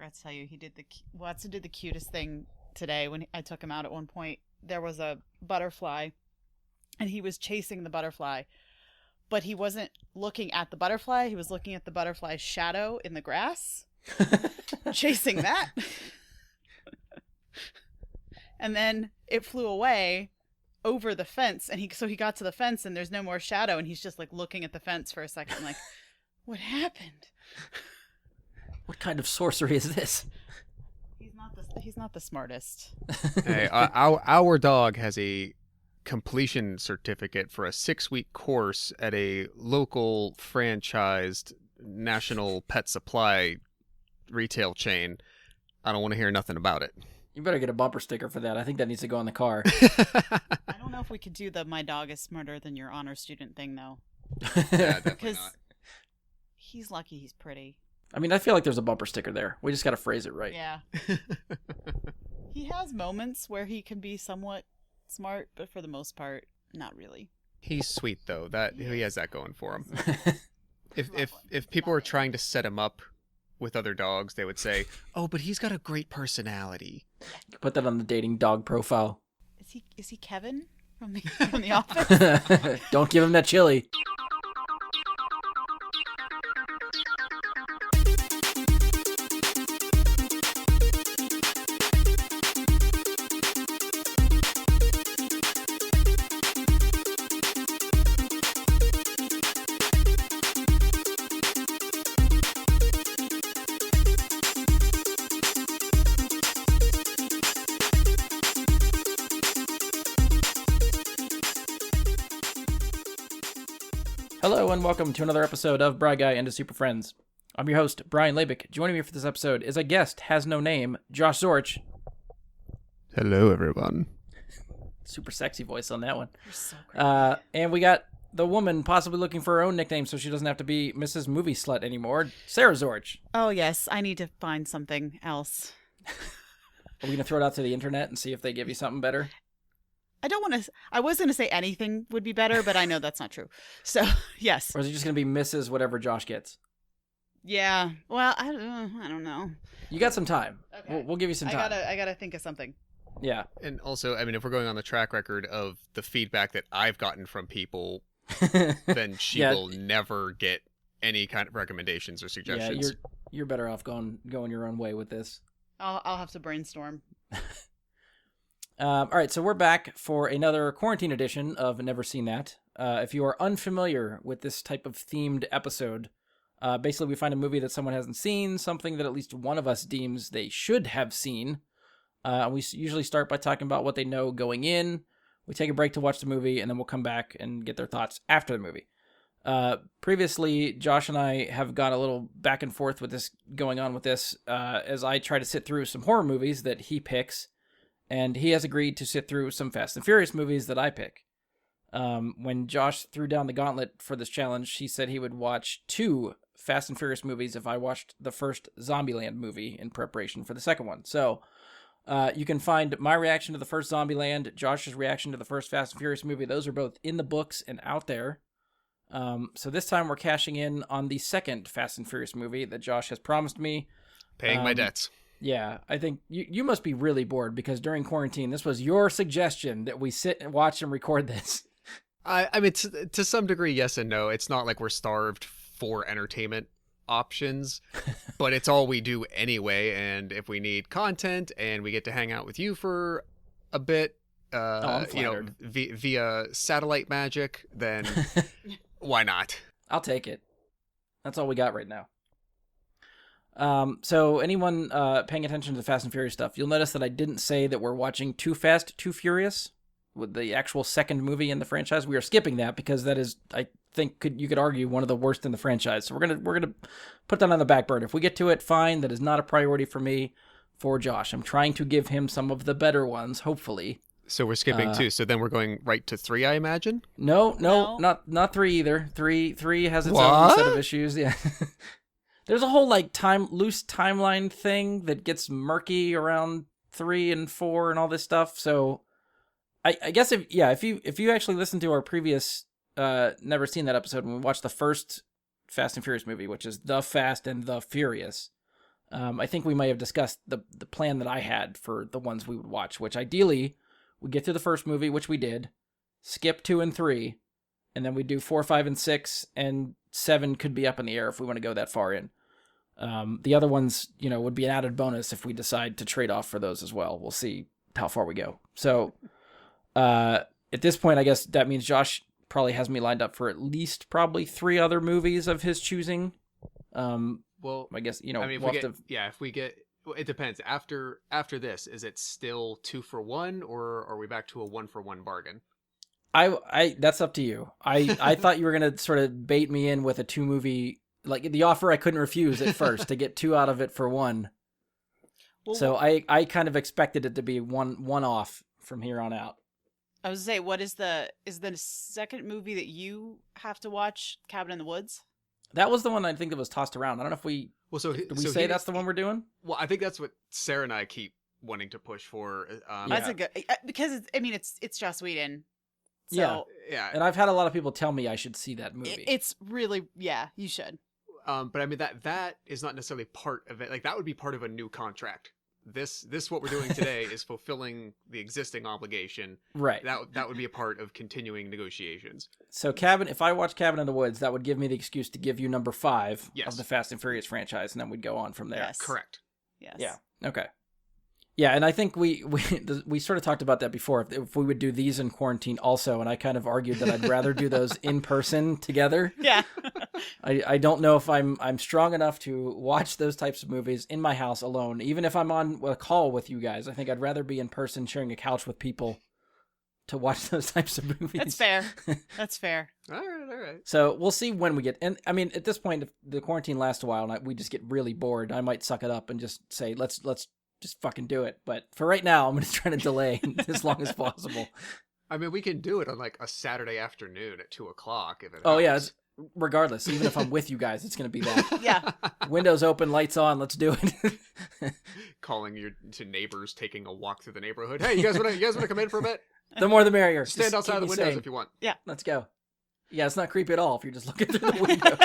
forgot to tell you, Watson did the cutest thing today when I took him out at one point. There was a butterfly, and he was chasing the butterfly, but he wasn't looking at the butterfly. He was looking at the butterfly's shadow in the grass, chasing that. And then it flew away over the fence, and he got to the fence, and there's no more shadow, and he's just like looking at the fence for a second, like, what happened? What kind of sorcery is this? He's not the smartest. Hey, our dog has a completion certificate for a 6-week course at a local franchised national pet supply retail chain. I don't want to hear nothing about it. You better get a bumper sticker for that. I think that needs to go on the car. I don't know if we could do the "my dog is smarter than your honor student" thing, though. Yeah, definitely not. He's lucky he's pretty. I mean, I feel like there's a bumper sticker there. We just got to phrase it right. Yeah. He has moments where he can be somewhat smart, but for the most part, not really. He's sweet though. He has that going for him. If people were trying to set him up with other dogs, they would say, "Oh, but he's got a great personality." Put that on the dating dog profile. Is he Kevin from the office? Don't give him that chili. Hello and welcome to another episode of Bry Guy and His Super Friends. I'm your host, Brian Labick. Joining me for this episode is a guest, has no name, Josh Zorch. Hello, everyone. Super sexy voice on that one. You're so great. And we got the woman possibly looking for her own nickname so she doesn't have to be Mrs. Movie Slut anymore, Sara Zorch. Oh, yes. I need to find something else. Are we going to throw it out to the internet and see if they give you something better? I was going to say anything would be better, but I know that's not true. So, yes. Or is it just going to be Mrs. whatever Josh gets? Yeah. Well, I don't know. You got some time. Okay. We'll give you some time. I gotta think of something. Yeah. And also, I mean, if we're going on the track record of the feedback that I've gotten from people, then she will never get any kind of recommendations or suggestions. Yeah, you're better off going your own way with this. I'll have to brainstorm. All right, so we're back for another quarantine edition of Never Seen That. If you are unfamiliar with this type of themed episode, basically we find a movie that someone hasn't seen, something that at least one of us deems they should have seen. We usually start by talking about what they know going in. We take a break to watch the movie, and then we'll come back and get their thoughts after the movie. Previously, Josh and I have got a little back and forth with this going on with this, as I try to sit through some horror movies that he picks. And he has agreed to sit through some Fast and Furious movies that I pick. When Josh threw down the gauntlet for this challenge, he said he would watch 2 Fast and Furious movies if I watched the first Zombieland movie in preparation for the second one. So you can find my reaction to the first Zombieland, Josh's reaction to the first Fast and Furious movie. Those are both in the books and out there. So this time we're cashing in on the second Fast and Furious movie that Josh has promised me. Paying my debts. Yeah, I think you must be really bored because during quarantine, this was your suggestion that we sit and watch and record this. I mean, to some degree, yes and no. It's not like we're starved for entertainment options, but it's all we do anyway. And if we need content and we get to hang out with you for a bit, I'm flattered. Via satellite magic, then why not? I'll take it. That's all we got right now. So anyone paying attention to the Fast and Furious stuff, you'll notice that I didn't say that we're watching Too Fast, Too Furious with the actual second movie in the franchise. We are skipping that because that is, I think, you could argue one of the worst in the franchise. So we're gonna put that on the back burner. If we get to it, fine. That is not a priority for me. For Josh, I'm trying to give him some of the better ones, hopefully. So we're skipping 2. So then we're going right to 3, I imagine. No, not 3 either. Three has its What? own set of issues. Yeah. There's a whole loose timeline thing that gets murky around 3 and 4 and all this stuff. So I guess if you actually listen to our previous Never Seen That episode when we watched the first Fast and Furious movie, which is The Fast and the Furious, I think we might have discussed the plan that I had for the ones we would watch, which ideally we get through the first movie, which we did, skip 2 and 3, and then we do 4, 5, and 6, and 7 could be up in the air if we want to go that far in. The other ones, would be an added bonus if we decide to trade off for those as well. We'll see how far we go. So, at this point, I guess that means Josh probably has me lined up for at least probably 3 other movies of his choosing. Well, I guess, I mean, if we get, well, it depends. After this, is it still 2 for 1, or are we back to a 1 for 1 bargain? I that's up to you. I thought you were gonna sort of bait me in with a 2 movie, like the offer I couldn't refuse at first to get 2 out of it for 1. Well, so I kind of expected it to be one off from here on out. I was gonna say, what is the second movie that you have to watch? Cabin in the Woods. That was the one I think that was tossed around. I don't know if we did we say that's the one we're doing. Well, I think that's what Sarah and I keep wanting to push for. That's a good, because it's Joss Whedon. So, yeah. And I've had a lot of people tell me I should see that movie. It's really, you should. But I mean that is not necessarily part of it. Like that would be part of a new contract. This what we're doing today is fulfilling the existing obligation. Right. That would be a part of continuing negotiations. So if I watch Cabin in the Woods, that would give me the excuse to give you number 5 of the Fast and Furious franchise, and then we'd go on from there. Yes. Correct. Yes. Yeah. Okay. Yeah, and I think we sort of talked about that before. If we would do these in quarantine also, and I kind of argued that I'd rather do those in person together. Yeah. I don't know if I'm strong enough to watch those types of movies in my house alone. Even if I'm on a call with you guys, I think I'd rather be in person sharing a couch with people to watch those types of movies. That's fair. That's fair. All right. So we'll see when we get. And I mean, at this point, if the quarantine lasts a while and we just get really bored, I might suck it up and just say, let's just fucking do it. But for right now, I'm going to try to delay as long as possible. I mean, we can do it on like a Saturday afternoon at 2:00 if it Oh, helps. yeah. Regardless, even if I'm with you guys, it's going to be that. Yeah. Windows open, lights on, let's do it. Calling to neighbors, taking a walk through the neighborhood. Hey, you guys want to come in for a bit? The more the merrier. Stand Just outside keep the me windows sane. if you want. Yeah. Let's go. Yeah, it's not creepy at all if you're just looking through the window.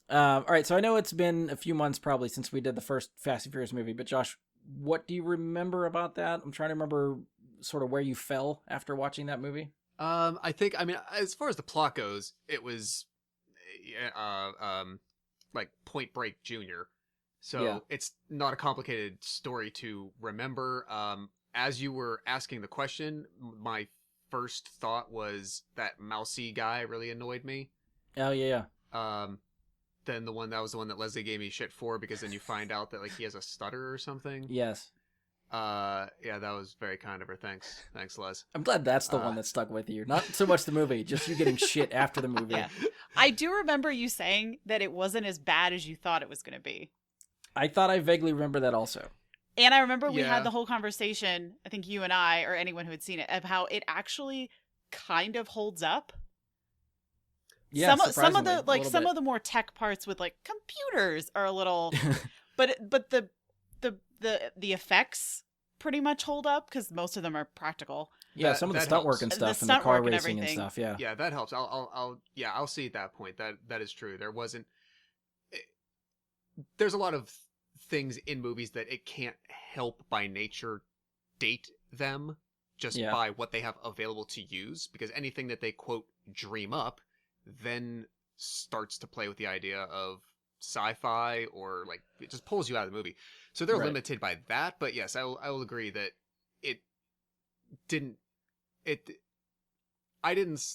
All right, so I know it's been a few months probably since we did the first Fast and Furious movie, but Josh, what do you remember about that? I'm trying to remember sort of where you fell after watching that movie. I think, I mean, as far as the plot goes, it was, like Point Break Junior. So it's not a complicated story to remember. As you were asking the question, my first thought was that mousy guy really annoyed me. Oh yeah. Then that was the one that Leslie gave me shit for, because then you find out that like he has a stutter or something. Yes. Yeah, that was very kind of her. Thanks, Les. I'm glad that's the one that stuck with you. Not so much the movie, just you getting shit after the movie. Yeah. I do remember you saying that it wasn't as bad as you thought it was going to be. I thought I vaguely remember that also. And I remember we had the whole conversation, I think you and I, or anyone who had seen it, of how it actually kind of holds up. Yeah, some of the more tech parts with like computers are a little, but the effects pretty much hold up because most of them are practical. Yeah, some of the stunt work and stuff, and the car racing and stuff. Yeah, yeah, that helps. I'll see at that point. That is true. There's a lot of things in movies that it can't help by nature date them just by what they have available to use, because anything that they quote dream up then starts to play with the idea of sci-fi, or like it just pulls you out of the movie. So they're limited by that. But yes, I will agree that I didn't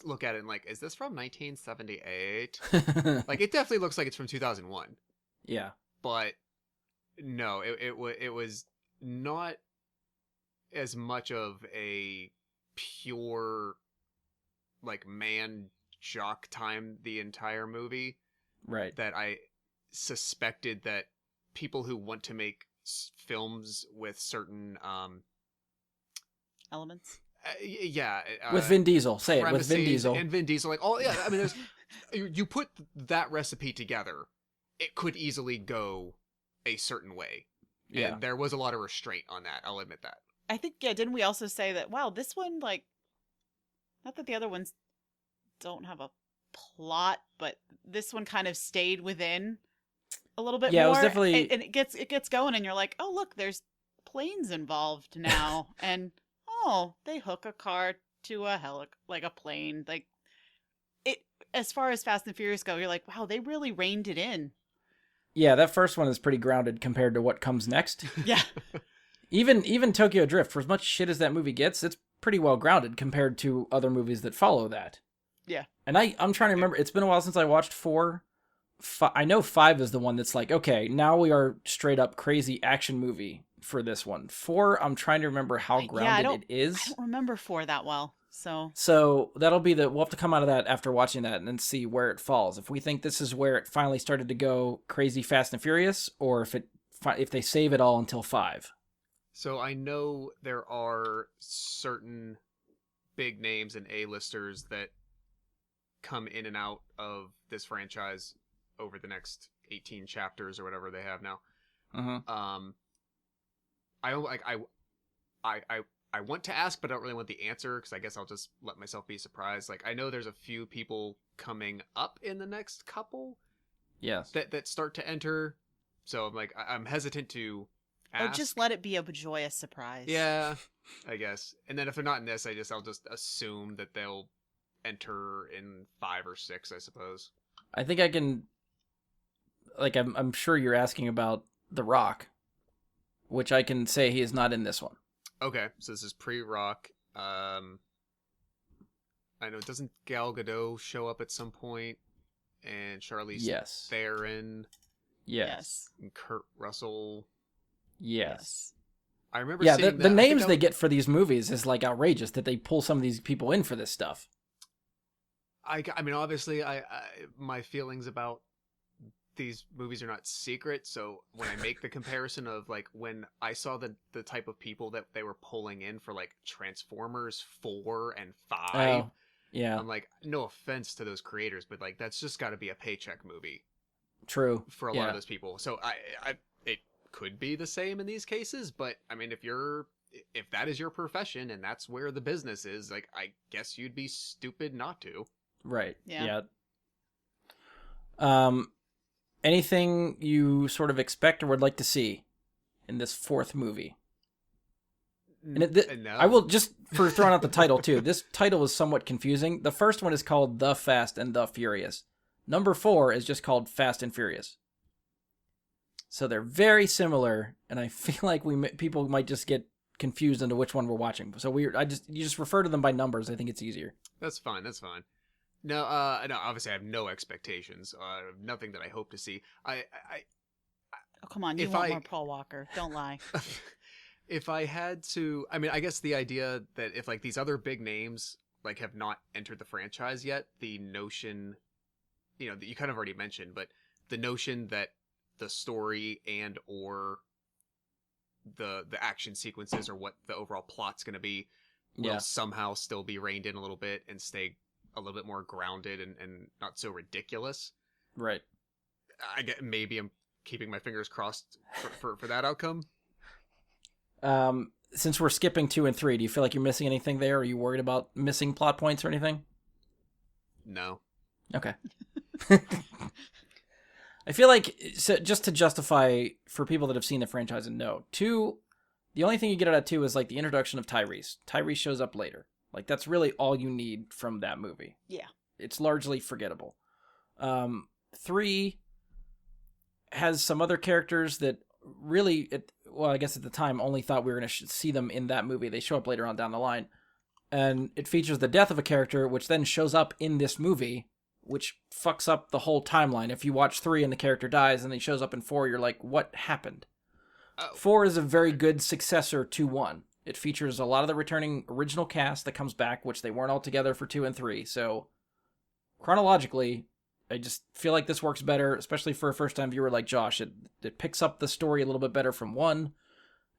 look at it and like, is this from 1978? Like it definitely looks like it's from 2001. Yeah. But no, it was not as much of a pure like man jock time the entire movie, right? That I suspected that people who want to make films with certain elements, with Vin Diesel, say it with Vin Diesel and Vin Diesel, like I mean, there's you put that recipe together, it could easily go a certain way. Yeah, and there was a lot of restraint on that. I'll admit that. I think didn't we also say that? Wow, this one, like, not that the other ones don't have a plot, but this one kind of stayed within a little bit Yeah, it more, was definitely. and it gets going, and you're like, oh look, there's planes involved now, and oh, they hook a car to a like a plane, like it. As far as Fast and Furious go, you're like, wow, they really reined it in. Yeah, that first one is pretty grounded compared to what comes next. Yeah, Even Tokyo Drift, for as much shit as that movie gets, it's pretty well grounded compared to other movies that follow that. yeah. And I'm trying to remember. It's been a while since I watched 4. I know 5 is the one that's like, okay, now we are straight up crazy action movie for this one. 4, I'm trying to remember how grounded it is. I don't remember 4 that well, so So that'll be we'll have to come out of that after watching that and then see where it falls. If we think this is where it finally started to go crazy Fast and Furious, or if they save it all until 5. So I know there are certain big names and A-listers that come in and out of this franchise over the next 18 chapters or whatever they have now. Uh-huh. I want to ask, but I don't really want the answer because I guess I'll just let myself be surprised. Like I know there's a few people coming up in the next couple Yes. that start to enter. So I'm like I'm hesitant to ask. oh, just let it be a joyous surprise. Yeah, I guess. And then if they're not in this, I'll just assume that they'll enter in 5 or 6, I suppose. I think I can. Like I'm sure you're asking about The Rock, which I can say he is not in this one. Okay, so this is pre-Rock. I know, doesn't Gal Gadot show up at some point? And Charlize Theron. Yes. And Kurt Russell. Yes. I remember seeing that. The names they get for these movies is like outrageous that they pull some of these people in for this stuff. I mean, obviously, I my feelings about these movies are not secret, so when I make the comparison of like when I saw the type of people that they were pulling in for like Transformers 4 and 5, Oh, yeah. I'm like, no offense to those creators, but like that's just got to be a paycheck movie. True. For a lot of those people. So I it could be the same in these cases, but I mean if that is your profession and that's where the business is, like I guess you'd be stupid not to. Right. Yeah. Anything you sort of expect or would like to see in this 4th movie? And No. I will just for throwing out the title too. This title is somewhat confusing. The first one is called The Fast and the Furious. Number 4 is just called Fast and Furious. So they're very similar, and I feel like people might just get confused into which one we're watching. So you just refer to them by numbers. I think it's easier. That's fine. No, no. Obviously, I have no expectations. Nothing that I hope to see. Oh, come on, you want more Paul Walker? Don't lie. If I had to, I mean, I guess the idea that if like these other big names like have not entered the franchise yet, the notion, that you kind of already mentioned, but the notion that the story and or the action sequences or what the overall plot's going to be will somehow still be reined in a little bit and stay a little bit more grounded and not so ridiculous. Right. I get maybe I'm keeping my fingers crossed for that outcome. Since we're skipping 2 and 3, do you feel like you're missing anything there? Are you worried about missing plot points or anything? No. Okay. I feel like, so just to justify for people that have seen the franchise and know, 2, the only thing you get out of 2 is like the introduction of Tyrese. Tyrese shows up later. Like that's really all you need from that movie. Yeah. It's largely forgettable. 3 has some other characters that really, I guess at the time only thought we were going to see them in that movie. They show up later on down the line. And it features the death of a character, which then shows up in this movie, which fucks up the whole timeline. If you watch 3 and the character dies and he shows up in 4, you're like, what happened? 4 is a very good successor to 1. It features a lot of the returning original cast that comes back, which they weren't all together for 2 and 3. So chronologically, I just feel like this works better, especially for a first-time viewer like Josh. It picks up the story a little bit better from 1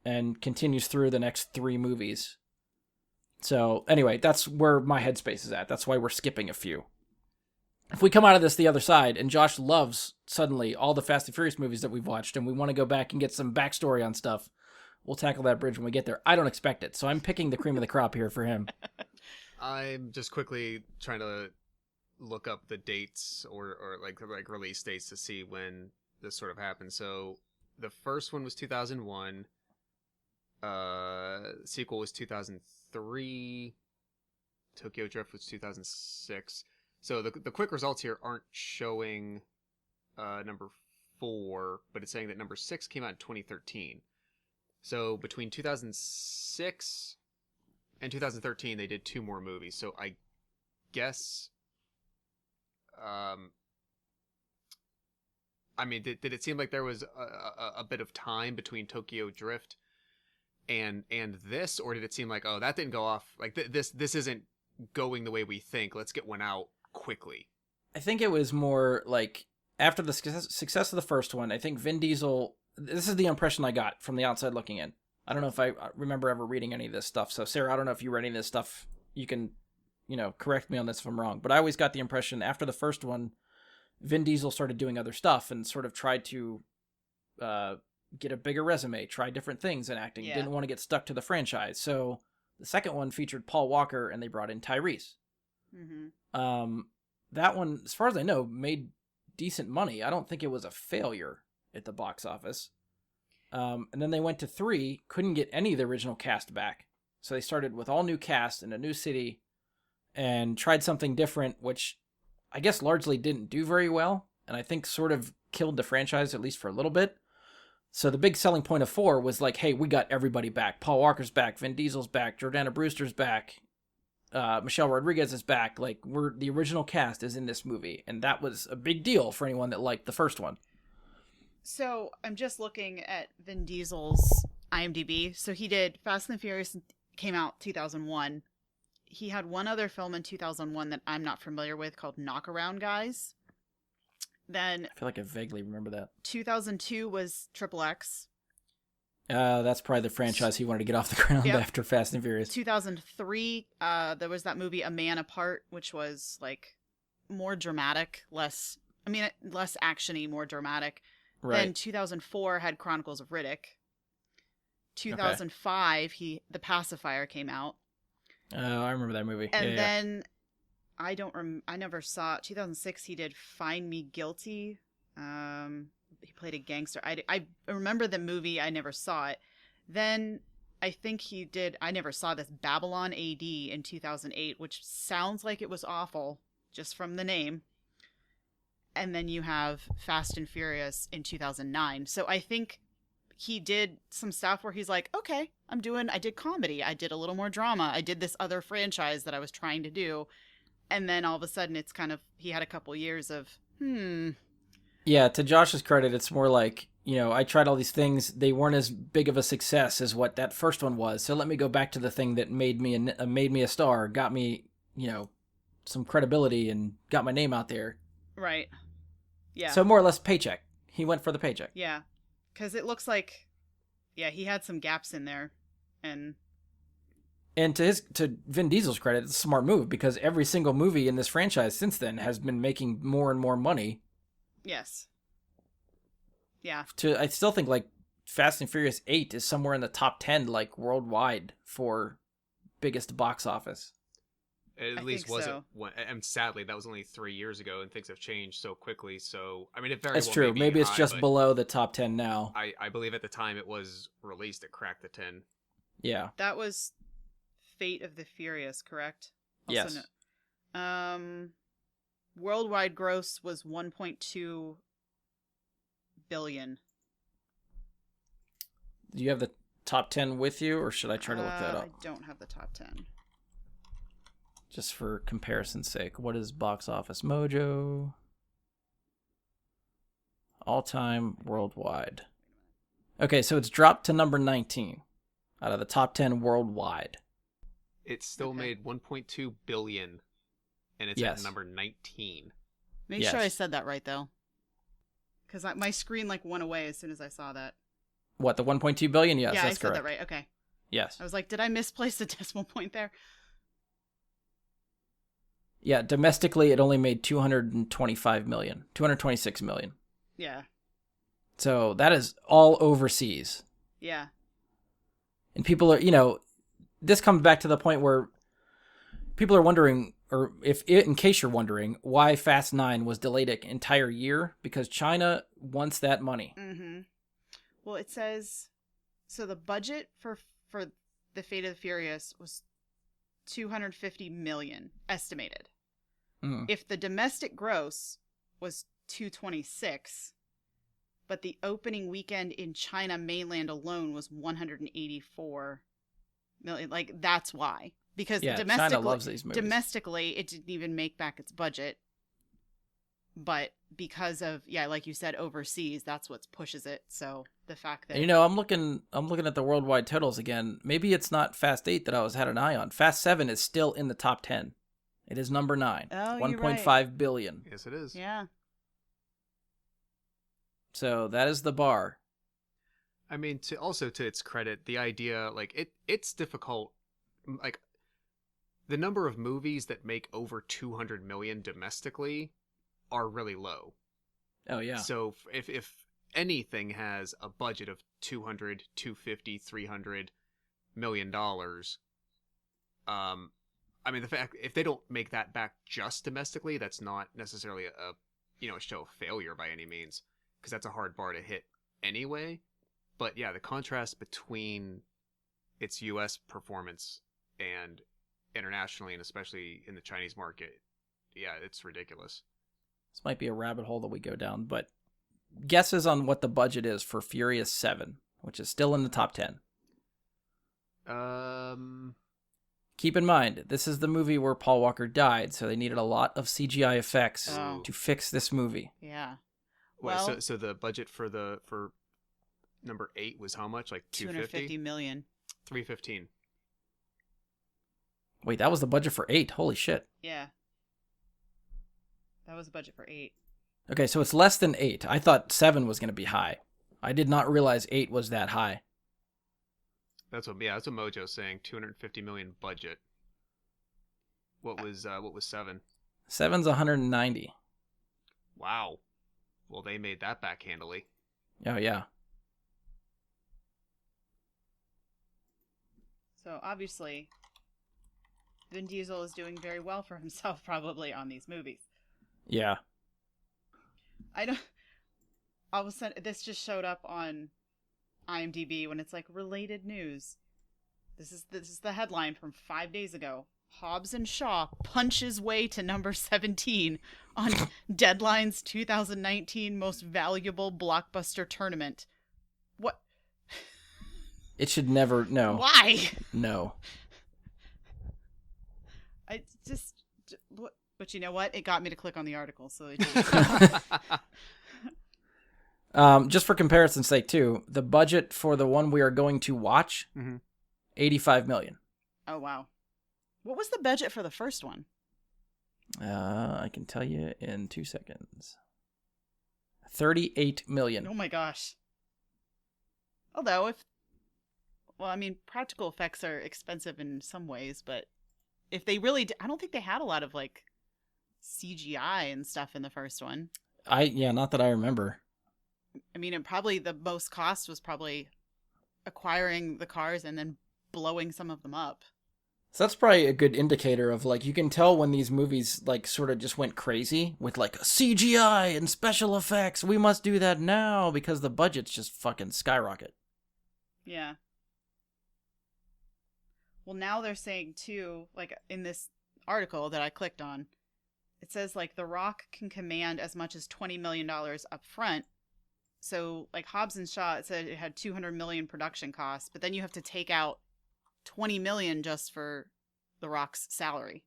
and continues through the next 3 movies. So anyway, that's where my headspace is at. That's why we're skipping a few. If we come out of this the other side and Josh loves suddenly all the Fast and Furious movies that we've watched and we want to go back and get some backstory on stuff, we'll tackle that bridge when we get there. I don't expect it, so I'm picking the cream of the crop here for him. I'm just quickly trying to look up the dates or like release dates to see when this sort of happened. So the first one was 2001. Sequel was 2003. Tokyo Drift was 2006. So the quick results here aren't showing number 4, but it's saying that number 6 came out in 2013. So between 2006 and 2013, they did 2 more movies. So I guess, I mean, did it seem like there was a bit of time between Tokyo Drift and this, or did it seem like, oh, that didn't go off, like this isn't going the way we think, let's get one out quickly? I think it was more like after the success of the first one, I think Vin Diesel, this is the impression I got from the outside looking in. I don't know if I remember ever reading any of this stuff. So Sarah, I don't know if you read any of this stuff. You can, correct me on this if I'm wrong. But I always got the impression after the first one, Vin Diesel started doing other stuff and sort of tried to get a bigger resume, try different things in acting. Yeah. Didn't want to get stuck to the franchise. So the second one featured Paul Walker and they brought in Tyrese. Mm-hmm. That one, as far as I know, made decent money. I don't think it was a failure at the box office. And then they went to 3, couldn't get any of the original cast back. So they started with all new cast in a new city and tried something different, which I guess largely didn't do very well. And I think sort of killed the franchise, at least for a little bit. So the big selling point of 4 was like, hey, we got everybody back. Paul Walker's back. Vin Diesel's back. Jordana Brewster's back. Michelle Rodriguez is back. Like, the original cast is in this movie. And that was a big deal for anyone that liked the first one. So I'm just looking at Vin Diesel's IMDb. So he did Fast and the Furious, came out 2001. He had one other film in 2001 that I'm not familiar with called Knockaround Guys. Then I feel like I vaguely remember that. 2002 was Triple X. That's probably the franchise he wanted to get off the ground after Fast and Furious. 2003, there was that movie A Man Apart, which was like more dramatic, less actiony, more dramatic. Right. Then 2004 had Chronicles of Riddick. 2005, The Pacifier came out. Oh, I remember that movie. And then I never saw 2006. He did Find Me Guilty. He played a gangster. I remember the movie. I never saw it. Then I think I never saw this Babylon AD in 2008, which sounds like it was awful just from the name. And then you have Fast and Furious in 2009. So I think he did some stuff where he's like, okay, I did comedy. I did a little more drama. I did this other franchise that I was trying to do. And then all of a sudden it's kind of, he had a couple years of, Yeah, to Josh's credit, it's more like, I tried all these things. They weren't as big of a success as what that first one was. So let me go back to the thing that made me a star, got me, some credibility and got my name out there. Right. Yeah. So more or less paycheck. He went for the paycheck. Yeah. Because it looks like, he had some gaps in there. And to Vin Diesel's credit, it's a smart move because every single movie in this franchise since then has been making more and more money. Yes. Yeah. I still think like Fast and Furious 8 is somewhere in the top 10 like worldwide for biggest box office. At least wasn't. So. And sadly, that was only 3 years ago, and things have changed so quickly. So, I mean, it very That's well true. Maybe Maybe it's high, just below the top 10 now. I believe at the time it was released, it cracked the 10. Yeah. That was Fate of the Furious, correct? Also yes. Worldwide gross was 1.2 billion. Do you have the top 10 with you, or should I try to look that up? I don't have the top 10. Just for comparison's sake, what is Box Office Mojo? All-time worldwide. Okay, so it's dropped to number 19 out of the top 10 worldwide. It still made 1.2 billion, and it's at number 19. Make sure I said that right, though. Because my screen went away as soon as I saw that. What, the 1.2 billion? Yes, yeah, that's correct. I said that right. Okay. Yes. I was like, did I misplace the decimal point there? Yeah, domestically, it only made 226 million. Yeah. So that is all overseas. Yeah. And people are, this comes back to the point where people are wondering or in case you're wondering, why Fast 9 was delayed an entire year, because China wants that money. Mm-hmm. Well, it says, so the budget for the Fate of the Furious was $250 million estimated. Mm. If the domestic gross was $226, but the opening weekend in China mainland alone was $184 million, like that's why. Because Yeah, domestically, China loves these movies. domestically, it didn't even make back its budget. But because of, like you said, overseas, that's what pushes it. So the fact that, And, I'm looking at the worldwide totals again. Maybe it's not Fast 8 that I had an eye on. Fast 7 is still in the top 10. It is number 9. Oh, It's you're 1.5 billion. Yes, it is. yeah, So that is the bar. I mean, to its credit, the idea, like, it's difficult. Like, the number of movies that make over 200 million domestically are really low. Oh yeah. So if anything has a budget of 200, 250, 300 million dollars, I mean, the fact, if they don't make that back just domestically, that's not necessarily a show of failure by any means, because that's a hard bar to hit anyway. But yeah, the contrast between its US performance and internationally, and especially in the Chinese market, yeah, it's ridiculous. This might be a rabbit hole that we go down, but guesses on what the budget is for Furious 7, which is still in the top 10. Keep in mind, this is the movie where Paul Walker died, so they needed a lot of CGI effects Oh. to fix this movie. yeah. Wait, Well, so the budget for number 8 was how much? Like 250 million. 315. Wait, that was the budget for 8. Holy shit. Yeah. That was the budget for 8. Okay, so it's less than 8. I thought 7 was going to be high. I did not realize 8 was that high. That's what Mojo's saying. 250 million budget. What was 7? 7's 190. Wow. Well, they made that back handily. Oh yeah. So obviously, Vin Diesel is doing very well for himself probably on these movies. Yeah. All of a sudden, this just showed up on IMDb when it's like related news. This is the headline from 5 days ago. Hobbs and Shaw punches way to number 17 on Deadline's 2019 Most Valuable Blockbuster Tournament. What? It should never. No. Why? No. I just. But you know what? It got me to click on the article, so it Just for comparison's sake, too, the budget for the one we are going to watch, Mhm. $85 million. Oh, wow. What was the budget for the first one? I can tell you in 2 seconds. $38 million. Oh my gosh. Although, I mean, practical effects are expensive in some ways, but if they really, I don't think they had a lot of, like, CGI and stuff in the first one. Not that I remember. I mean, the most cost was probably acquiring the cars and then blowing some of them up. So that's probably a good indicator of, like, you can tell when these movies, like, sort of just went crazy with, like, CGI and special effects. We must do that now because the budgets just fucking skyrocket. Yeah. Well, now they're saying, too, like, in this article that I clicked on, it says, like, The Rock can command as much as $20 million up front. So, like, Hobbs and Shaw, it said it had $200 million production costs, but then you have to take out $20 million just for The Rock's salary.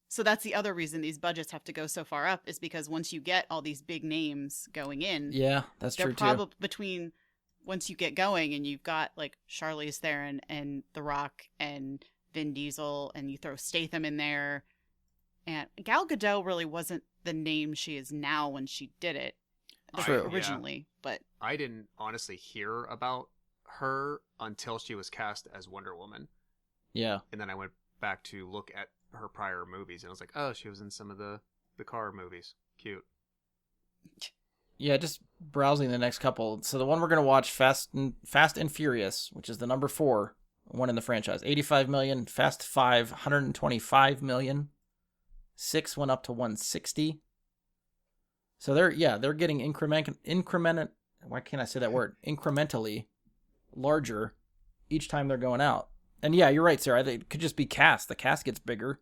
So that's the other reason these budgets have to go so far up, is because once you get all these big names going in, Yeah, that's they're true, probably too. between, once you get going and you've got, like, Charlize Theron and The Rock and Vin Diesel, and you throw Statham in there, and Gal Gadot really wasn't the name she is now when she did it. True. Originally, but I didn't honestly hear about her until she was cast as Wonder Woman. Yeah. And then I went back to look at her prior movies, and I was like, oh, she was in some of the car movies. Cute. Yeah, just browsing the next couple. So the one we're going to watch, Fast and Furious, which is the number 4, one in the franchise. 85 million. Fast 5, 125 million. 6 went up to 160. So they're getting why can't I say that word? Incrementally larger each time they're going out. And yeah, you're right, Sarah. It could just be cast. The cast gets bigger.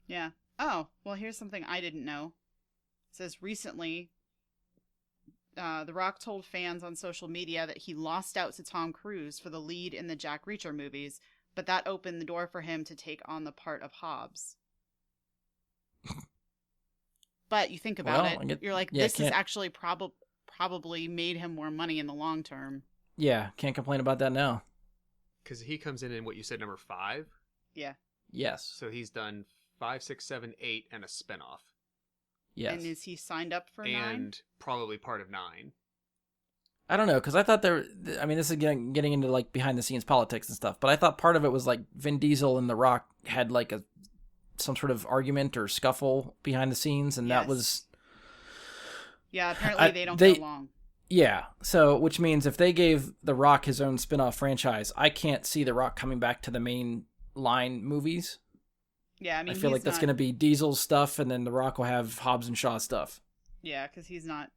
Yeah. Oh, well, here's something I didn't know. It says recently, The Rock told fans on social media that he lost out to Tom Cruise for the lead in the Jack Reacher movies, but that opened the door for him to take on the part of Hobbs. But you think about you're like, this is actually probably made him more money in the long term. Yeah, can't complain about that now. Because he comes in what you said, number 5? Yeah. Yes. So he's done 5, 6, 7, 8, and a spinoff. Yes. And is he signed up for 9? And probably part of 9. I don't know, because I thought this is getting into like behind the scenes politics and stuff, but I thought part of it was like Vin Diesel and The Rock had like some sort of argument or scuffle behind the scenes, and that was... Yeah, apparently they don't get along. Yeah, so which means if they gave The Rock his own spin-off franchise, I can't see The Rock coming back to the main line movies. Yeah, I mean, I feel like that's going to be Diesel's stuff, and then The Rock will have Hobbs and Shaw stuff. Yeah, because he's at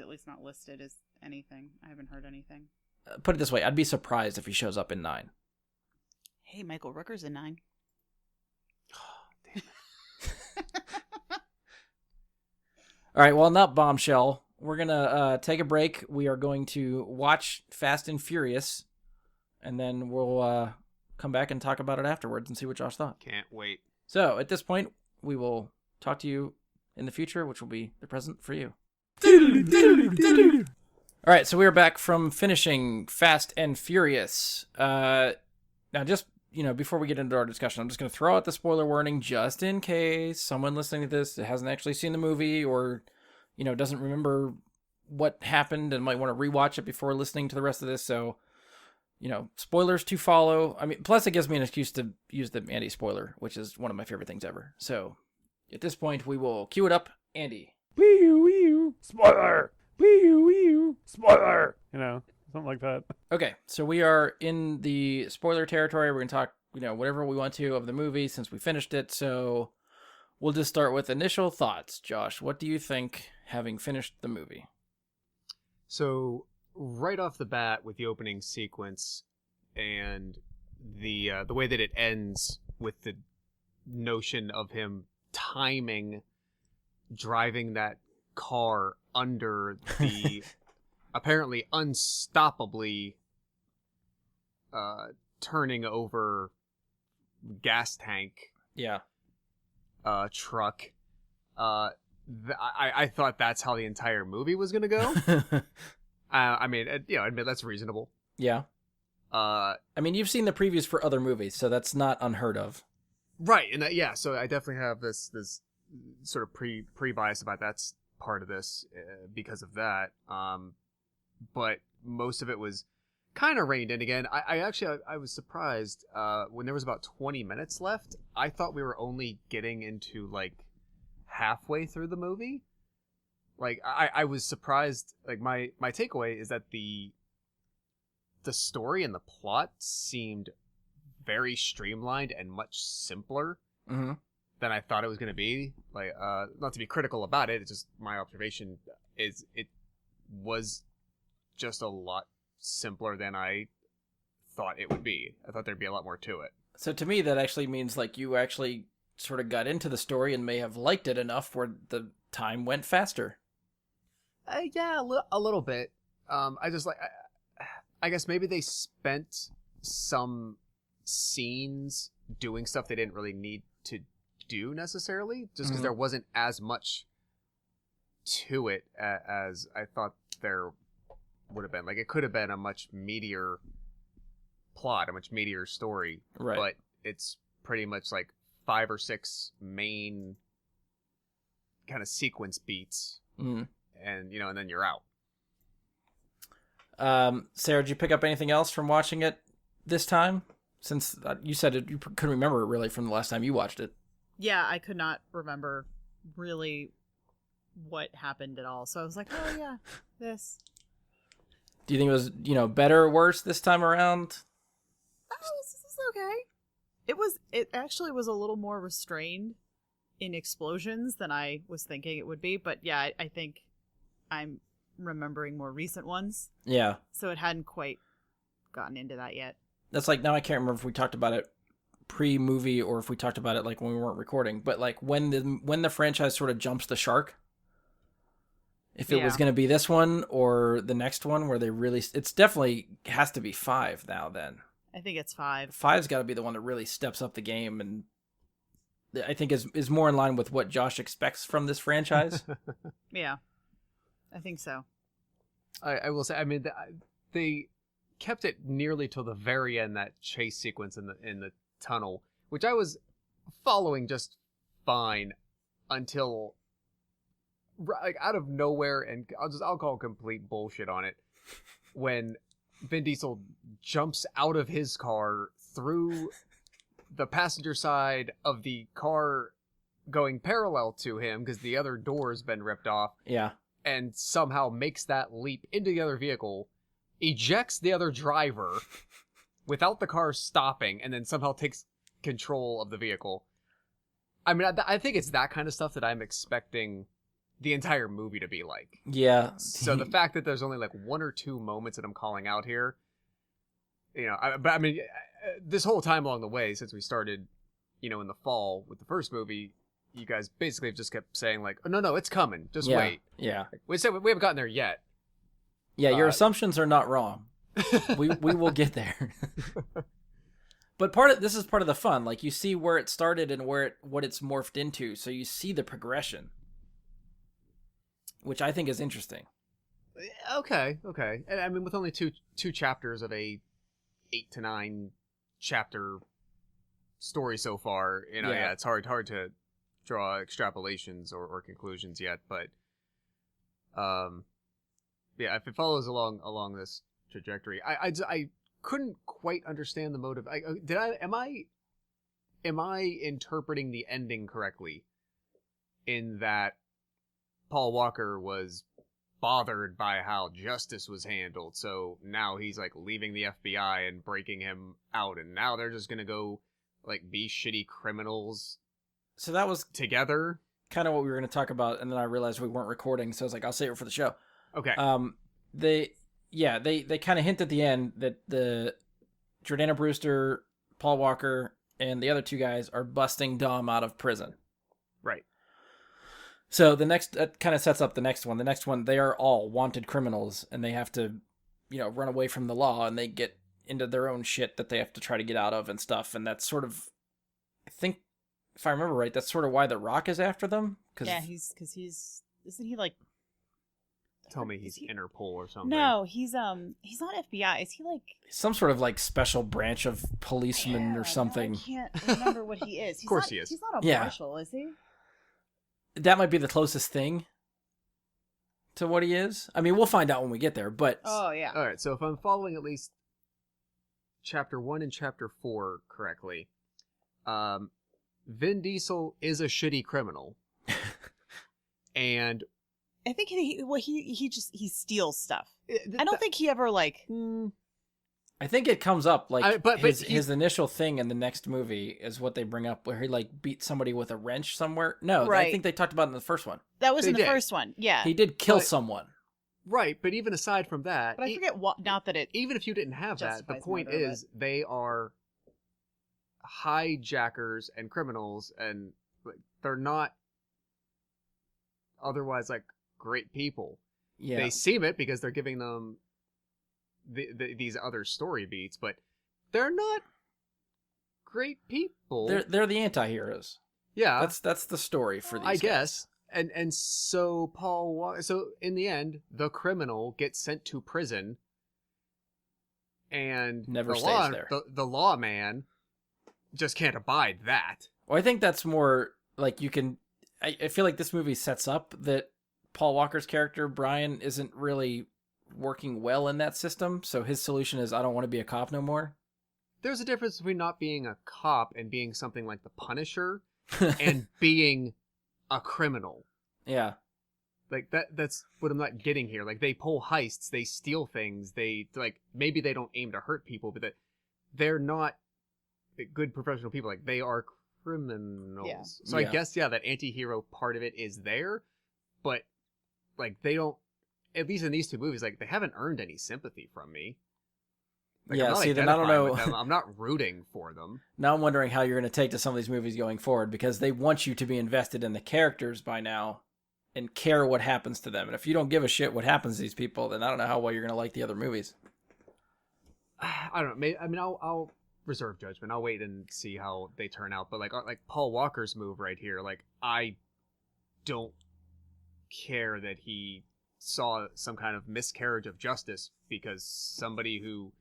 least not listed as anything. I haven't heard anything. Put it this way, I'd be surprised if he shows up in 9. Hey, Michael Rooker's in 9. All right, well, in that bombshell, we're going to take a break. We are going to watch Fast and Furious, and then we'll come back and talk about it afterwards and see what Josh thought. Can't wait. So, at this point, we will talk to you in the future, which will be the present for you. All right, so we are back from finishing Fast and Furious. Now, just, before we get into our discussion, I'm just going to throw out the spoiler warning just in case someone listening to this hasn't actually seen the movie or, doesn't remember what happened and might want to rewatch it before listening to the rest of this. So, spoilers to follow. I mean, plus it gives me an excuse to use the Andy spoiler, which is one of my favorite things ever. So, at this point, we will cue it up. Andy. Wee-oo, spoiler! Wee-oo, spoiler! Something like that. Okay, so we are in the spoiler territory. We're going to talk, whatever we want to of the movie since we finished it. So we'll just start with initial thoughts. Josh, what do you think having finished the movie? So right off the bat with the opening sequence and the way that it ends with the notion of him timing driving that car under the apparently unstoppably turning over gas tank truck. I thought that's how the entire movie was going to go. I mean, admit that's reasonable. Yeah. I mean, you've seen the previews for other movies, so that's not unheard of. Right. And so I definitely have this sort of pre-bias about that's part of this because of that. But most of it was kind of reined in again. I was surprised when there was about 20 minutes left. I thought we were only getting into like halfway through the movie. Like I was surprised. Like my takeaway is that the story and the plot seemed very streamlined and much simpler than I thought it was going to be. Like not to be critical about it, it's just my observation is it was just a lot simpler than I thought it would be. I thought there'd be a lot more to it. So to me, that actually means like you actually sort of got into the story and may have liked it enough where the time went faster. Yeah, a little bit. I guess maybe they spent some scenes doing stuff they didn't really need to do necessarily, just because there wasn't as much to it as I thought there would have been. Like, it could have been a much meatier plot, a much meatier story, right? But it's pretty much like 5 or 6 main kind of sequence beats, and and then you're out. Sarah, did you pick up anything else from watching it this time? Since you said you couldn't remember it really from the last time you watched it. Yeah, I could not remember really what happened at all. So I was like, oh yeah, this. Do you think it was, better or worse this time around? okay. It actually was a little more restrained in explosions than I was thinking it would be, but yeah, I think I'm remembering more recent ones, Yeah. so it hadn't quite gotten into that yet. That's like, now I can't remember if we talked about it pre-movie or if we talked about it like when we weren't recording, but like when the franchise sort of jumps the shark, if it was Yeah. going to be this one or the next one where they really, it's definitely has to be 5 now then. I think it's 5. 5's got to be the one that really steps up the game, and I think is more in line with what Josh expects from this franchise. Yeah, I think so. I will say, I mean, they kept it nearly till the very end, that chase sequence in the tunnel, which I was following just fine until, like, out of nowhere, and I'll call complete bullshit on it, when Vin Diesel jumps out of his car through the passenger side of the car going parallel to him because the other door has been ripped off, Yeah. and somehow makes that leap into the other vehicle, ejects the other driver without the car stopping, and then somehow takes control of the vehicle. I mean, I think it's that kind of stuff that I'm expecting the entire movie to be like. Yeah. So the fact that there's only like 1 or 2 moments that I'm calling out here, you know, but I mean, this whole time along the way, since we started, you know, in the fall with the first movie, you guys basically have just kept saying like, oh, no, it's coming. Just wait. Yeah. We said we haven't gotten there yet. Yeah, your assumptions are not wrong. We will get there. But this is part of the fun. Like, you see where it started and what it's morphed into, so you see the progression, which I think is interesting. Okay. And I mean, with only two chapters of a 8 to 9 chapter story so far, you know, yeah it's hard to draw extrapolations or conclusions yet, but yeah, if it follows along this trajectory, I couldn't quite understand the motive. Am I interpreting the ending correctly in that Paul Walker was bothered by how justice was handled, so now he's like leaving the FBI and breaking him out, and now they're just gonna go like be shitty criminals? So that was together kind of what we were going to talk about, and then I realized we weren't recording, so I was like, I'll save it for the show. Okay. They kind of hint at the end that the Jordana Brewster, Paul Walker, and the other 2 guys are busting Dom out of prison. Right. So that kind of sets up the next one. The next one, they are all wanted criminals, and they have to, you know, run away from the law, and they get into their own shit that they have to try to get out of and stuff. And that's sort of, I think, if I remember right, that's sort of why The Rock is after them. Yeah, isn't he like? Tell me he's Interpol or something. No, he's not FBI. Is he like some sort of like special branch of policemen or something? I can't remember what he is. Of course he is. He's not a marshal, is he? That might be the closest thing to what he is. I mean, we'll find out when we get there, but... Oh, yeah. All right, so if I'm following at least Chapter 1 and Chapter 4 correctly, Vin Diesel is a shitty criminal. And... I think he steals stuff. I don't think he ever, like... I think it comes up, like, but his initial thing in the next movie is what they bring up, where he, like, beat somebody with a wrench somewhere. No, right. I think they talked about it in the first one. That was in the first one, yeah. He did kill someone. Right, but even aside from that... But I forget what, not that it... Even if you didn't have that, the point is they are hijackers and criminals, and they're not otherwise, like, great people. Yeah. They seem it because they're giving them these other story beats, but they're not great people. They're the anti-heroes. Yeah. That's the story for these guys. Guess. And so so in the end, the criminal gets sent to prison, and never stays there. The lawman just can't abide that. Well, I think that's more like you can... I feel like this movie sets up that Paul Walker's character, Brian, isn't really working well in that system, so his solution is, I don't want to be a cop no more. There's a difference between not being a cop and being something like the Punisher and being a criminal. Yeah. Like, that's what I'm not getting here. Like, they pull heists, they steal things, they, like, maybe they don't aim to hurt people, but they're not good professional people, like they are criminals. Yeah. So Yeah. I guess that anti-hero part of it is there, but like they don't. At least in these two movies, like they haven't earned any sympathy from me. Like, Yeah, I'm not see, then I don't identifying know. with them. I'm not rooting for them. Now I'm wondering how you're going to take to some of these movies going forward, because they want you to be invested in the characters by now and care what happens to them. And if you don't give a shit what happens to these people, then I don't know how well you're going to like the other movies. I don't know. Maybe, I mean, I'll reserve judgment. I'll wait and see how they turn out. But like Paul Walker's move right here, like I don't care that he saw some kind of miscarriage of justice because somebody who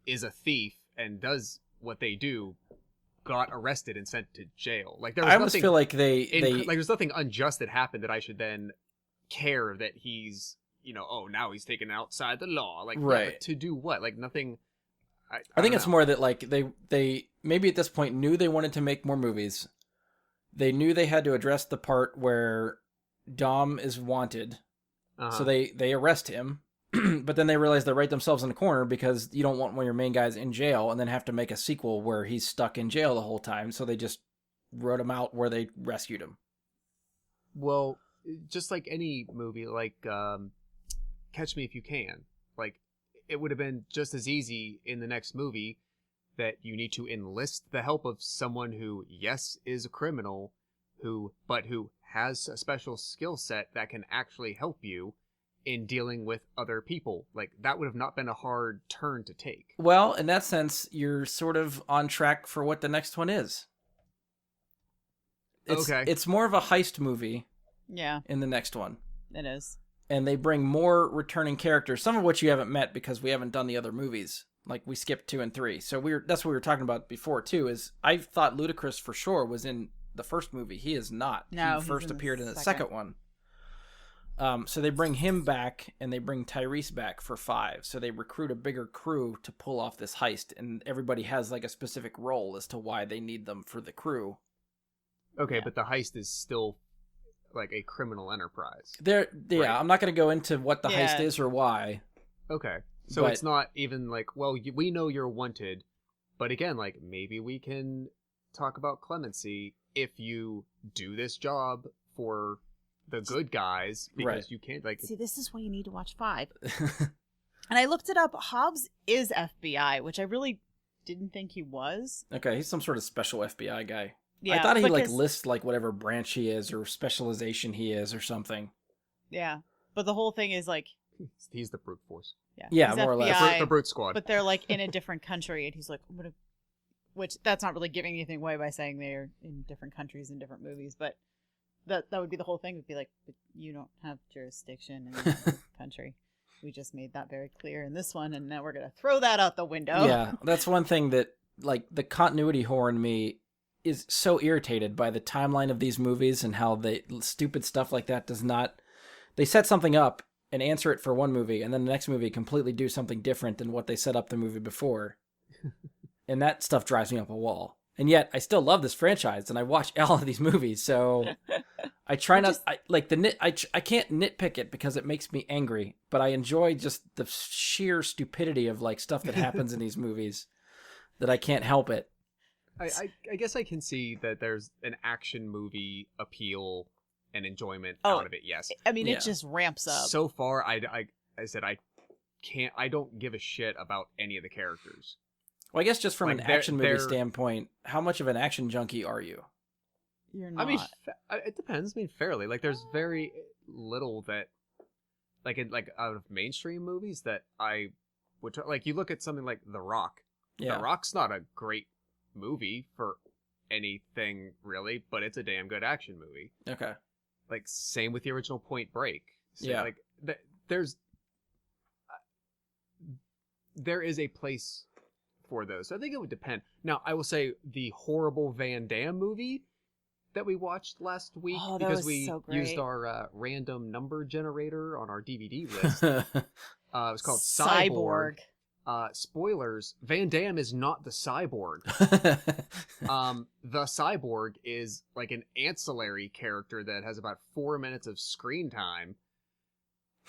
is a thief and does what they do got arrested and sent to jail. Like there was I almost nothing feel like they like there's nothing unjust that happened that I should then care that he's now he's taken outside the law. Like Right. but to do what? Like nothing. I I think don't it's know. more that like they maybe at this point knew they wanted to make more movies. They knew they had to address the part where Dom is wanted, so they arrest him. But then they realize they write themselves in a corner because you don't want one of your main guys in jail and then have to make a sequel where he's stuck in jail the whole time. So they just wrote him out where they rescued him. Well, just like any movie, like Catch Me If You Can, like it would have been just as easy in the next movie that you need to enlist the help of someone who, yes, is a criminal, who has a special skill set that can actually help you in dealing with other people. Like that would have not been a hard turn to take. Well, in that sense, you're sort of on track for what the next one is. It's more of a heist movie Yeah, in the next one. it is. And they bring more returning characters, some of which you haven't met because we haven't done the other movies. Like we skipped 2 and 3. So that's what we were talking about before too, is I thought Ludacris for sure was in the first movie. He is not. No, he he's first in the appeared in the second. second one. So they bring him back and they bring Tyrese back for 5. So they recruit a bigger crew to pull off this heist, and everybody has like a specific role as to why they need them for the crew. Okay, Yeah. but the heist is still like a criminal enterprise. Yeah, Right. I'm not going to go into what the heist Yeah. is or why. Okay. So But- it's not even like, well, we know you're wanted, but again, like maybe we can talk about clemency if you do this job for the good guys because Right. you can't like. See, this is why you need to watch 5. And I looked it up. Hobbs is FBI, which I really didn't think he was. Okay, he's some sort of special FBI guy. Yeah, I thought he like because- lists like whatever branch he is or specialization he is or something. Yeah, but the whole thing is like, He's the brute force, Yeah, he's more or less. FBI, the brute squad. but they're like in a different country, and he's like, I'm gonna, which that's not really giving anything away by saying they're in different countries in different movies, but that would be the whole thing. Would be like, but you don't have jurisdiction in the country. We just made that very clear in this one, and now we're gonna throw that out the window. Yeah, that's one thing that like the continuity whore in me is so irritated by the timeline of these movies and how they stupid stuff like that does not. They set something up and answer it for one movie, and then the next movie completely do something different than what they set up the movie before. And that stuff drives me up a wall. And yet, I still love this franchise, and I watch all of these movies, so I try not. I can't nitpick it because it makes me angry, but I enjoy just the sheer stupidity of like stuff that happens in these movies that I can't help it. I guess I can see that there's an action movie appeal and enjoyment Oh, out of it. Yes. I mean, Yeah. it just ramps up. So far, I said I can't. I don't give a shit about any of the characters. Well, I guess just from Like, an they're- action movie they're- standpoint, how much of an action junkie are you? You're not. I mean, it depends. I mean, fairly. Like, there's very little that, like, out of mainstream movies that I would like. You look at something like The Rock. Yeah. The Rock's not a great movie for anything really, but it's a damn good action movie. Okay. Like, same with the original Point Break. So, Yeah. Like, there is a place for those. So I think it would depend. Now, I will say the horrible Van Damme movie that we watched last week Oh, that because was we so great. used our random number generator on our DVD list. It was called Cyborg. Spoilers: Van Damme is not the Cyborg. The Cyborg is like an ancillary character that has about 4 minutes of screen time,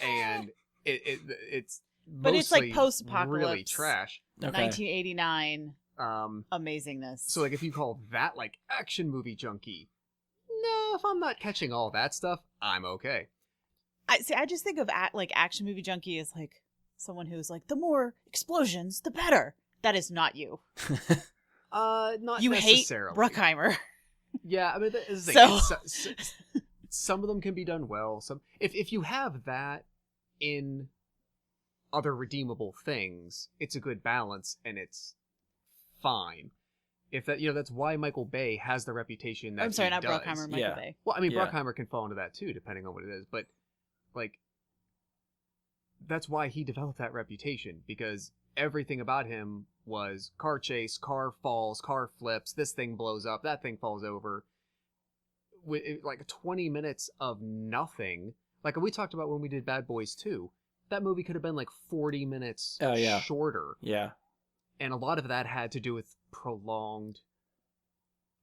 and it's But it's like mostly post-apocalypse. really trash. Okay. 1989 amazingness. So like if you call that like action movie junkie, no, if I'm not catching all that stuff, I'm okay. I just think of action movie junkie as like someone who's like, the more explosions, the better. That is not you. Not You hate necessarily. Bruckheimer. Yeah, I mean, it's the So- thing. Some of them can be done well. Some if you have that in other redeemable things, it's a good balance and it's fine. If that that's why Michael Bay has the reputation that I'm sorry, he not does. Bruckheimer, Michael Yeah. Bay. Well, I mean, Yeah. Bruckheimer can fall into that too, depending on what it is. But like, that's why he developed that reputation, because everything about him was car chase, car falls, car flips, this thing blows up, that thing falls over. Like 20 minutes of nothing. Like we talked about when we did Bad Boys 2. That movie could have been like 40 minutes shorter. Yeah. And a lot of that had to do with prolonged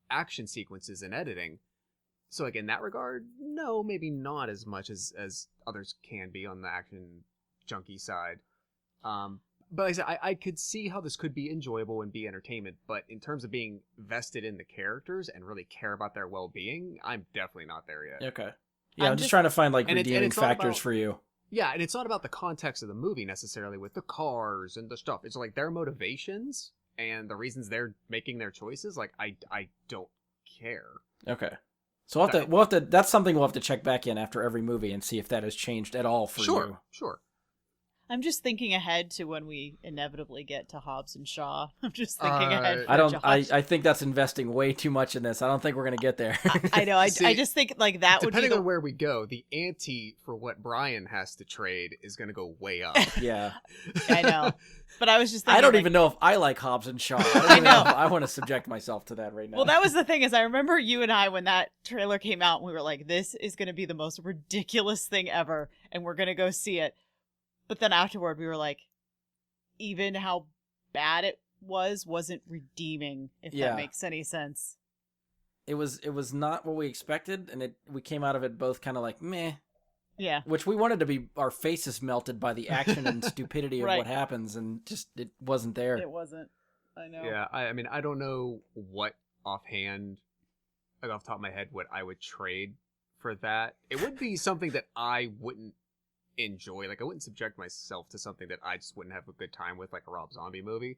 action sequences and editing. So like in that regard, no, maybe not as much as others can be on the action junkie side. But like I said, I could see how this could be enjoyable and be entertainment, but in terms of being vested in the characters and really care about their well-being, I'm definitely not there yet. Okay. Yeah, I'm I'm just just- trying to find like and redeeming it's not factors about- for you. Yeah, and it's not about the context of the movie necessarily with the cars and the stuff. It's like their motivations and the reasons they're making their choices. Like I don't care. Okay. So we'll have to. That's something we'll have to check back in after every movie and see if that has changed at all for you. Sure. I'm just thinking ahead to when we inevitably get to Hobbs and Shaw. I'm just thinking ahead. For I don't. Josh. I think that's investing way too much in this. I don't think we're gonna get there. I know. I See, just think like that would be Depending the on where we go, the ante for what Brian has to trade is going to go way up. Yeah. I know. But I was just thinking, I don't like, even know if I like Hobbs and Shaw. I don't even know if I want to subject myself to that right now. Well, that was the thing is I remember you and I when that trailer came out, we were like, this is going to be the most ridiculous thing ever, and we're going to go see it. But then afterward, we were like, even how bad it wasn't redeeming, if Yeah. that makes any sense. It was not what we expected, and we came out of it both kind of like meh. Yeah. Which we wanted to be our faces melted by the action and stupidity of Right. what happens, and just it wasn't there. It wasn't. I know. Yeah, I mean, I don't know what offhand, like off the top of my head, what I would trade for that. It would be something that I wouldn't enjoy. Like, I wouldn't subject myself to something that I just wouldn't have a good time with, like a Rob Zombie movie.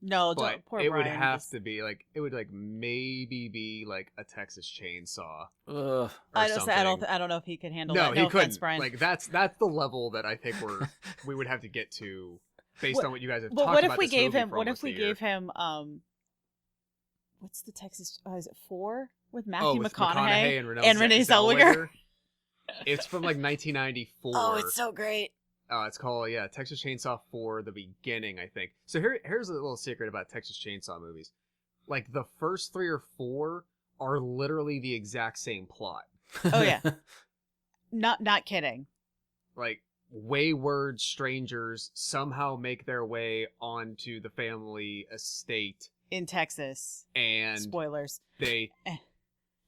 No, But don't, poor it Brian. would have just- to be like, it would like maybe be like a Texas Chainsaw. Ugh. Or I something. don't know if he could handle No, that. he No offense, couldn't. Brian. Like that's the level that I think we would have to get to based on what you guys have But talked what about if we this gave movie him? for What if almost a we year. gave him? What's the Texas? Is it 4 with Oh, Matthew with McConaughey and and Renee Zellweger? It's from like 1994. Oh, it's so great. It's called Texas Chainsaw 4: The Beginning, I think. So here's a little secret about Texas Chainsaw movies. Like the first 3 or 4 are literally the exact same plot. Oh yeah, not kidding. Like wayward strangers somehow make their way onto the family estate In Texas, and spoilers. they Eh.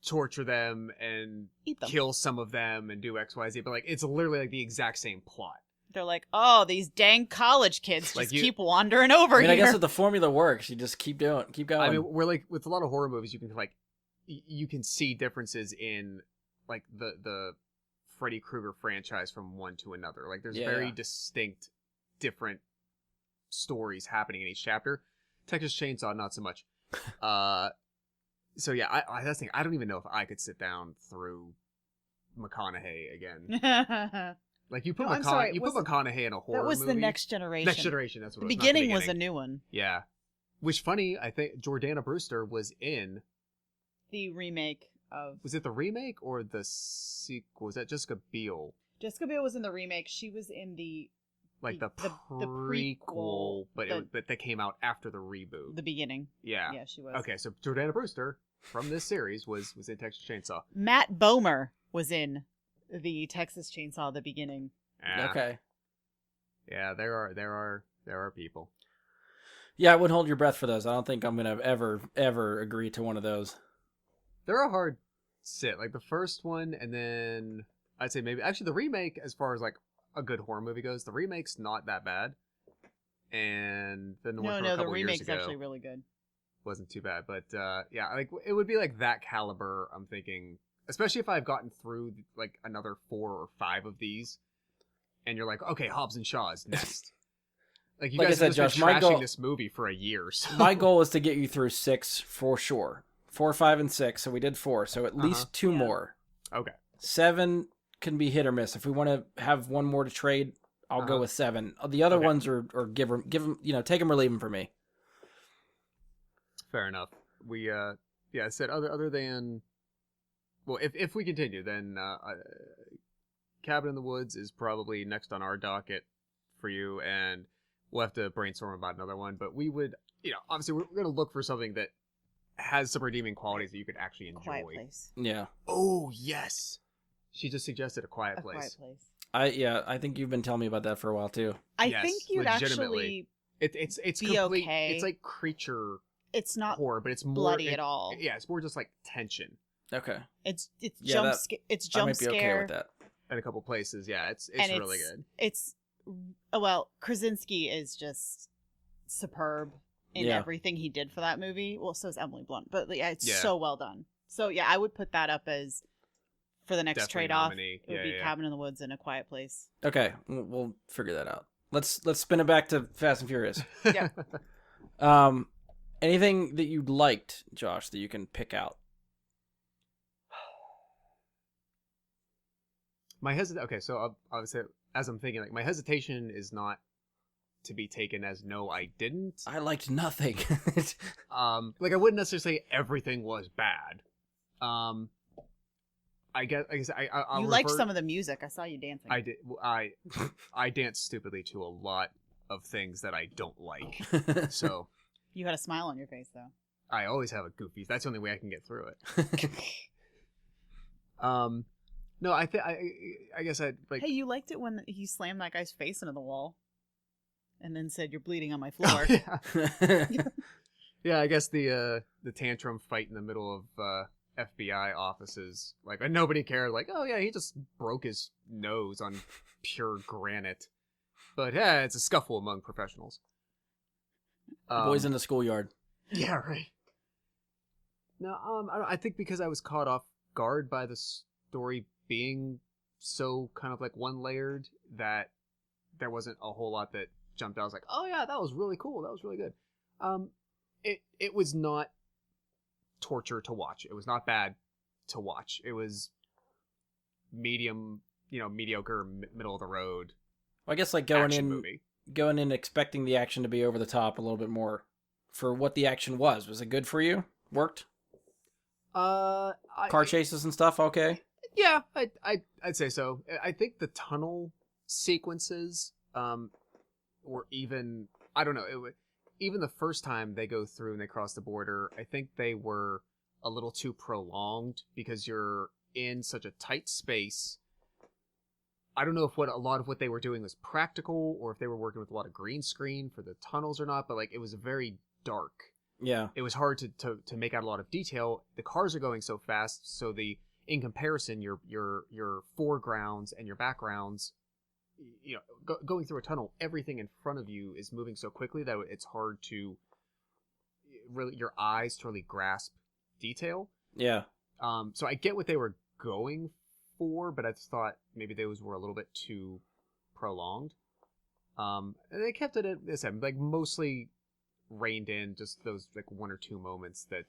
torture them and Eat them. kill some of them and do XYZ, but like it's literally like the exact same plot. They're like, oh, these dang college kids Like just you- keep wandering over I mean, here. I guess if the formula works, you just keep going. I mean, we're like with a lot of horror movies, you can like you can see differences in like the Freddy Krueger franchise from one to another. Like there's Yeah. very distinct, different stories happening in each chapter. Texas Chainsaw, not so much. So yeah, that's the thing. I don't even know if I could sit down through McConaughey again. Like you put No, I'm sorry, you put wasn't- McConaughey in a horror that was movie. the Next Generation. Next Generation. That's what The it was. not beginning was a new one. Yeah. Which funny, I think Jordana Brewster was in. The remake of Was it the remake or the sequel? Was that Jessica Biel? Jessica Biel was in the remake. She was in the Like the The prequel, prequel, but that came out after the reboot. beginning. Yeah. Yeah, she was. Okay, so Jordana Brewster from this series was in Texas Chainsaw. Matt Bomer was in the Texas Chainsaw the beginning. Yeah. Okay. Yeah, there are people. Yeah, I wouldn't hold your breath for those. I don't think I'm gonna ever agree to one of those. They're a hard sit. Like the first one, and then I'd say maybe actually the remake, as far as like a good horror movie goes, the remake's not that bad. and then the one from a No, the couple years remake's ago actually really good. wasn't too bad. But yeah, like it would be like that caliber. I'm thinking, especially if I've gotten through like another 4 or 5 of these, and you're like, okay, Hobbs and Shaw is next. Like you Like I guys said, have just Josh, been my trashing goal- this movie for a year. So. My goal is to get you through 6 for sure. 4, 5, and 6. So we did 4. So at least 2 more. Okay. 7 can be hit or miss. If we want to have one more to trade, I'll go with 7. The other Okay. ones are give them, take them or leave them for me. Fair enough. We yeah, I said other than, well, if we continue, then Cabin in the Woods is probably next on our docket for you, and we'll have to brainstorm about another one. But we would, obviously we're going to look for something that has some redeeming qualities that you could actually enjoy. Quiet Place. Yeah. Oh yes, she just suggested A Quiet Place. Quiet Place. I think you've been telling me about that for a while too. I Yes, think you'd legitimately. actually. It's be complete. okay. It's like creature It's not horror, but it's more bloody at all. Yeah, it's more just like tension. Okay. It's Yeah, jump. that- It's I jump might be scare. okay with that. In a couple places, yeah, it's and really good. It's well, Krasinski is just superb in Yeah. everything he did for that movie. Well, so is Emily Blunt, but yeah, it's Yeah. so well done. So yeah, I would put that up as for the next Definitely trade off. nominee. It would be Yeah. Cabin in the Woods and A Quiet Place. Okay, we'll figure that out. Let's spin it back to Fast and Furious. Yeah. Anything that you liked, Josh, that you can pick out? Okay, so I would say, as I'm thinking, like my hesitation is not to be taken as no, I didn't. I liked nothing. Like I wouldn't necessarily say everything was bad. I guess I'll You liked revert- some of the music. I saw you dancing. I did. I dance stupidly to a lot of things that I don't like. So You had a smile on your face though. I always have a goofy. That's the only way I can get through it. No, I guess I'd like. Hey, you liked it when he slammed that guy's face into the wall, and then said, "You're bleeding on my floor." yeah. Yeah, I guess the tantrum fight in the middle of FBI offices, like, and nobody cared. Like, oh yeah, he just broke his nose on pure granite. But yeah, it's a scuffle among professionals. Boys in the schoolyard. Yeah, right. No, I think because I was caught off guard by the story being so kind of like one-layered that there wasn't a whole lot that jumped out. I was like, oh yeah, that was really cool. That was really good. It was not torture to watch. It was not bad to watch. It was medium, mediocre, middle of the road. Well, I guess like movie. going in expecting the action to be over the top a little bit more for what the action was. Was it good for you? Worked? Car chases and stuff, okay? Yeah, I'd say so. I think the tunnel sequences were even, I don't know, even the first time they go through and they cross the border, I think they were a little too prolonged because you're in such a tight space. I don't know if a lot of what they were doing was practical or if they were working with a lot of green screen for the tunnels or not, but like it was very dark. Yeah. It was hard to make out a lot of detail. The cars are going so fast, so in comparison, your foregrounds and your backgrounds, going through a tunnel, everything in front of you is moving so quickly that it's hard to really your eyes to really grasp detail. Yeah. So I get what they were going for, but I just thought maybe those were a little bit too prolonged. And they kept it at this like mostly reined in just those like 1 or 2 moments that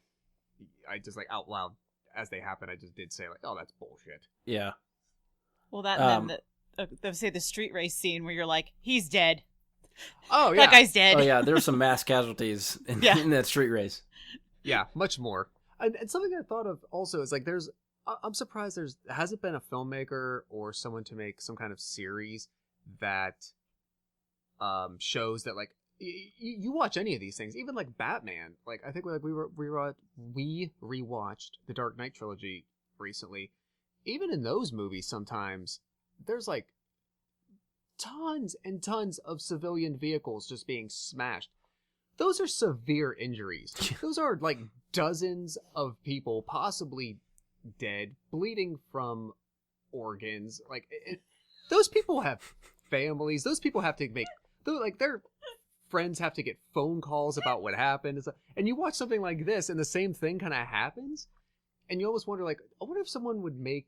I just like out loud as they happen. I just did say like, oh, that's bullshit. Yeah. Well, that and then the street race scene where you're like, he's dead. Oh yeah, That guy's dead. Oh yeah, there's some mass casualties in that street race. Yeah, much more. And something I thought of also is like I'm surprised there hasn't been a filmmaker or someone to make some kind of series that shows that like you watch any of these things, even like Batman. Like I think we rewatched the Dark Knight trilogy recently. Even in those movies, sometimes there's like tons and tons of civilian vehicles just being smashed. Those are severe injuries. Those are like dozens of people possibly dead, bleeding from organs. Like those people have families. Those people have to make they're friends have to get phone calls about what happened. And you watch something like this, and the same thing kind of happens, and you almost wonder, like, I wonder if someone would make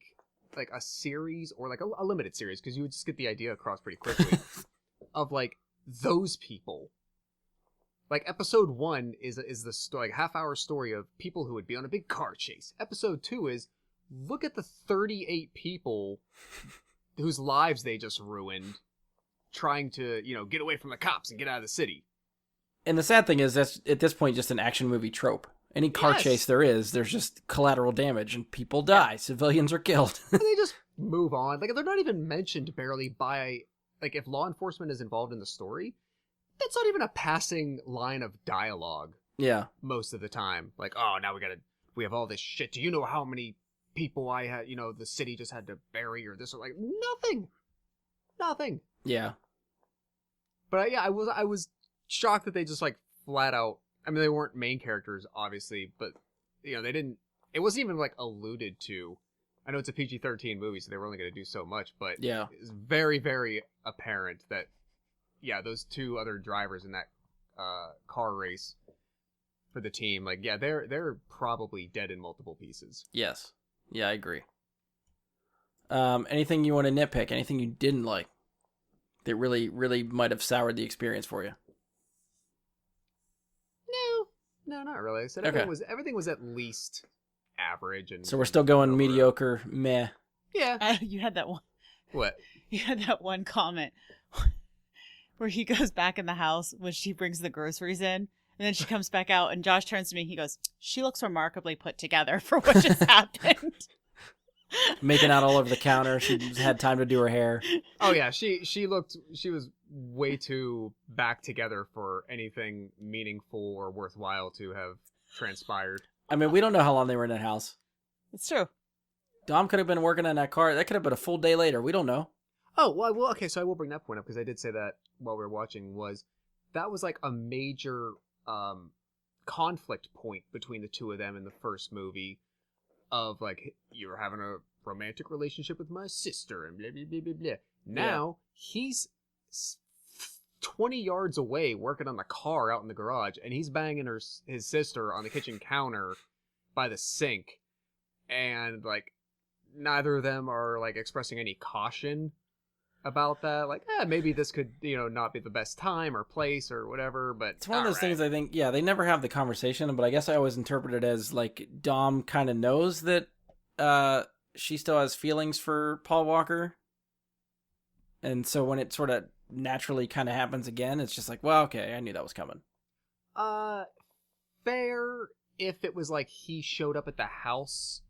like a series or like a limited series, because you would just get the idea across pretty quickly of like those people. Like episode 1 is the story, like half-hour story of people who would be on a big car chase. Episode 2 is look at the 38 people whose lives they just ruined trying to, get away from the cops and get out of the city. And the sad thing is that's at this point just an action movie trope. Any car chase there's just collateral damage and people die. Civilians are killed. And they just move on. Like, they're not even mentioned barely by, like, if law enforcement is involved in the story, that's not even a passing line of dialogue. Yeah. Most of the time. Like, oh, now we have all this shit. Do you know how many people I had, the city just had to bury or this or like, nothing. Yeah. But I was shocked that they just like flat out, I mean, they weren't main characters, obviously, but, they didn't, it wasn't even, like, alluded to. I know it's a PG-13 movie, so they were only going to do so much, but yeah, it's very, very apparent that, those two other drivers in that car race for the team, like, they're probably dead in multiple pieces. Yes. Yeah, I agree. Anything you want to nitpick? Anything you didn't like that really, really might have soured the experience for you? No, not really. I said everything was at least average, and so we're still going mediocre, meh. Yeah. You had that one. What? You had that one comment where he goes back in the house when she brings the groceries in, and then she comes back out, and Josh turns to me. He goes, "She looks remarkably put together for what just happened." Making out all over the counter. She had time to do her hair. Oh yeah, she was way too back together for anything meaningful or worthwhile to have transpired. I mean, we don't know how long they were in that house. It's true. Dom could have been working on that car. That could have been a full day later. We don't know. Oh, well, okay, so I will bring that point up, because I did say that while we were watching, that was like a major conflict point between the two of them in the first movie, of like, you're having a romantic relationship with my sister and blah, blah, blah, blah, blah. Now, he's 20 yards away working on the car out in the garage, and he's banging his sister on the kitchen counter by the sink, and like, neither of them are like expressing any caution about that. Like, maybe this could, not be the best time or place or whatever, but it's one of those things I think, they never have the conversation, but I guess I always interpret it as like Dom kind of knows that she still has feelings for Paul Walker. And so when it sort of naturally kind of happens again, it's just like, well, okay, I knew that was coming. Fair if it was like he showed up at the house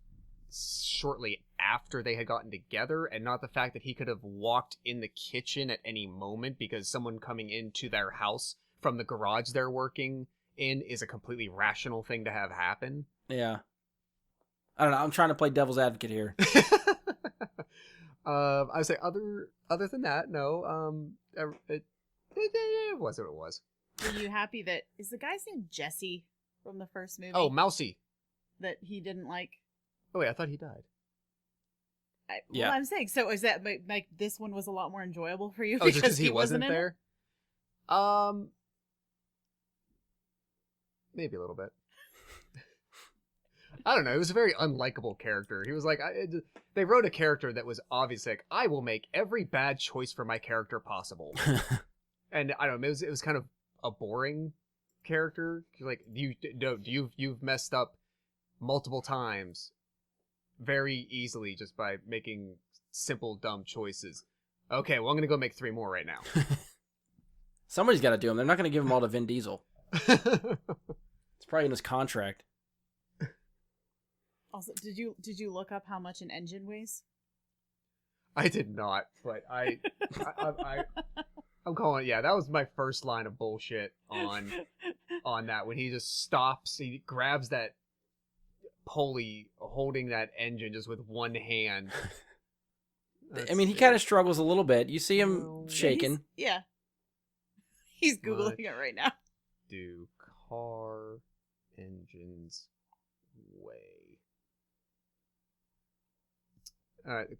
shortly after they had gotten together, and not the fact that he could have walked in the kitchen at any moment because someone coming into their house from the garage they're working in is a completely rational thing to have happen. Yeah. I don't know. I'm trying to play devil's advocate here. I would say other than that, no. It was what it was. Were you happy that is the guy's name Jesse from the first movie? Oh, Mousy. That he didn't like. Oh wait, I thought he died. Yeah. Well, I'm saying, so is that like this one was a lot more enjoyable for you? Oh, just because he wasn't in there? Maybe a little bit. I don't know. It was a very unlikable character. He was like, they wrote a character that was obviously like, I will make every bad choice for my character possible. And I don't know. It was kind of a boring character. Like, you've messed up multiple times very easily just by making simple, dumb choices. Okay, well, I'm going to go make 3 more right now. Somebody's got to do them. They're not going to give them all to Vin Diesel. It's probably in his contract. Also, did you look up how much an engine weighs? I did not, but I'm calling it. Yeah, that was my first line of bullshit on that, when he just stops, he grabs that pulley holding that engine just with one hand. I mean, he kind of struggles a little bit. You see him shaking. He's Googling it right now. Do car engines weigh? All right,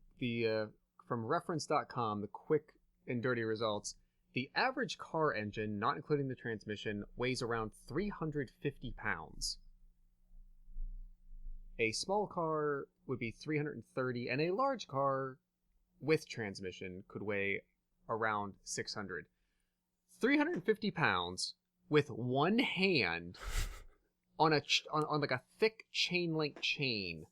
from reference.com, the quick and dirty results. The average car engine, not including the transmission, weighs around 350 pounds. A small car would be 330, and a large car with transmission could weigh around 600. 350 pounds with one hand on like a thick chain link chain.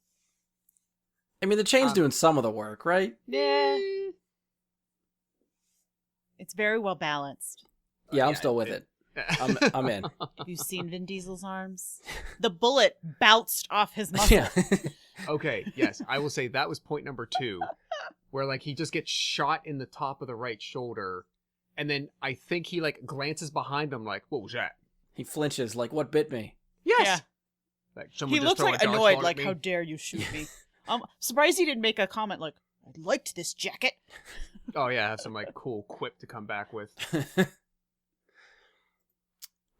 I mean, the chain's doing some of the work, right? Yeah. It's very well balanced. Yeah, I'm still with it. I'm in. Have you seen Vin Diesel's arms? The bullet bounced off his muscle. Yeah. Okay, yes, I will say that was point number 2, where like he just gets shot in the top of the right shoulder, and then I think he like glances behind him like, "What was that?" He flinches like, "What bit me?" Yes. Yeah. Like someone He just looks throw like a dodgeball annoyed, at like, me. how dare you shoot me? Surprised he didn't make a comment like, I liked this jacket. Oh yeah, have some like cool quip to come back with.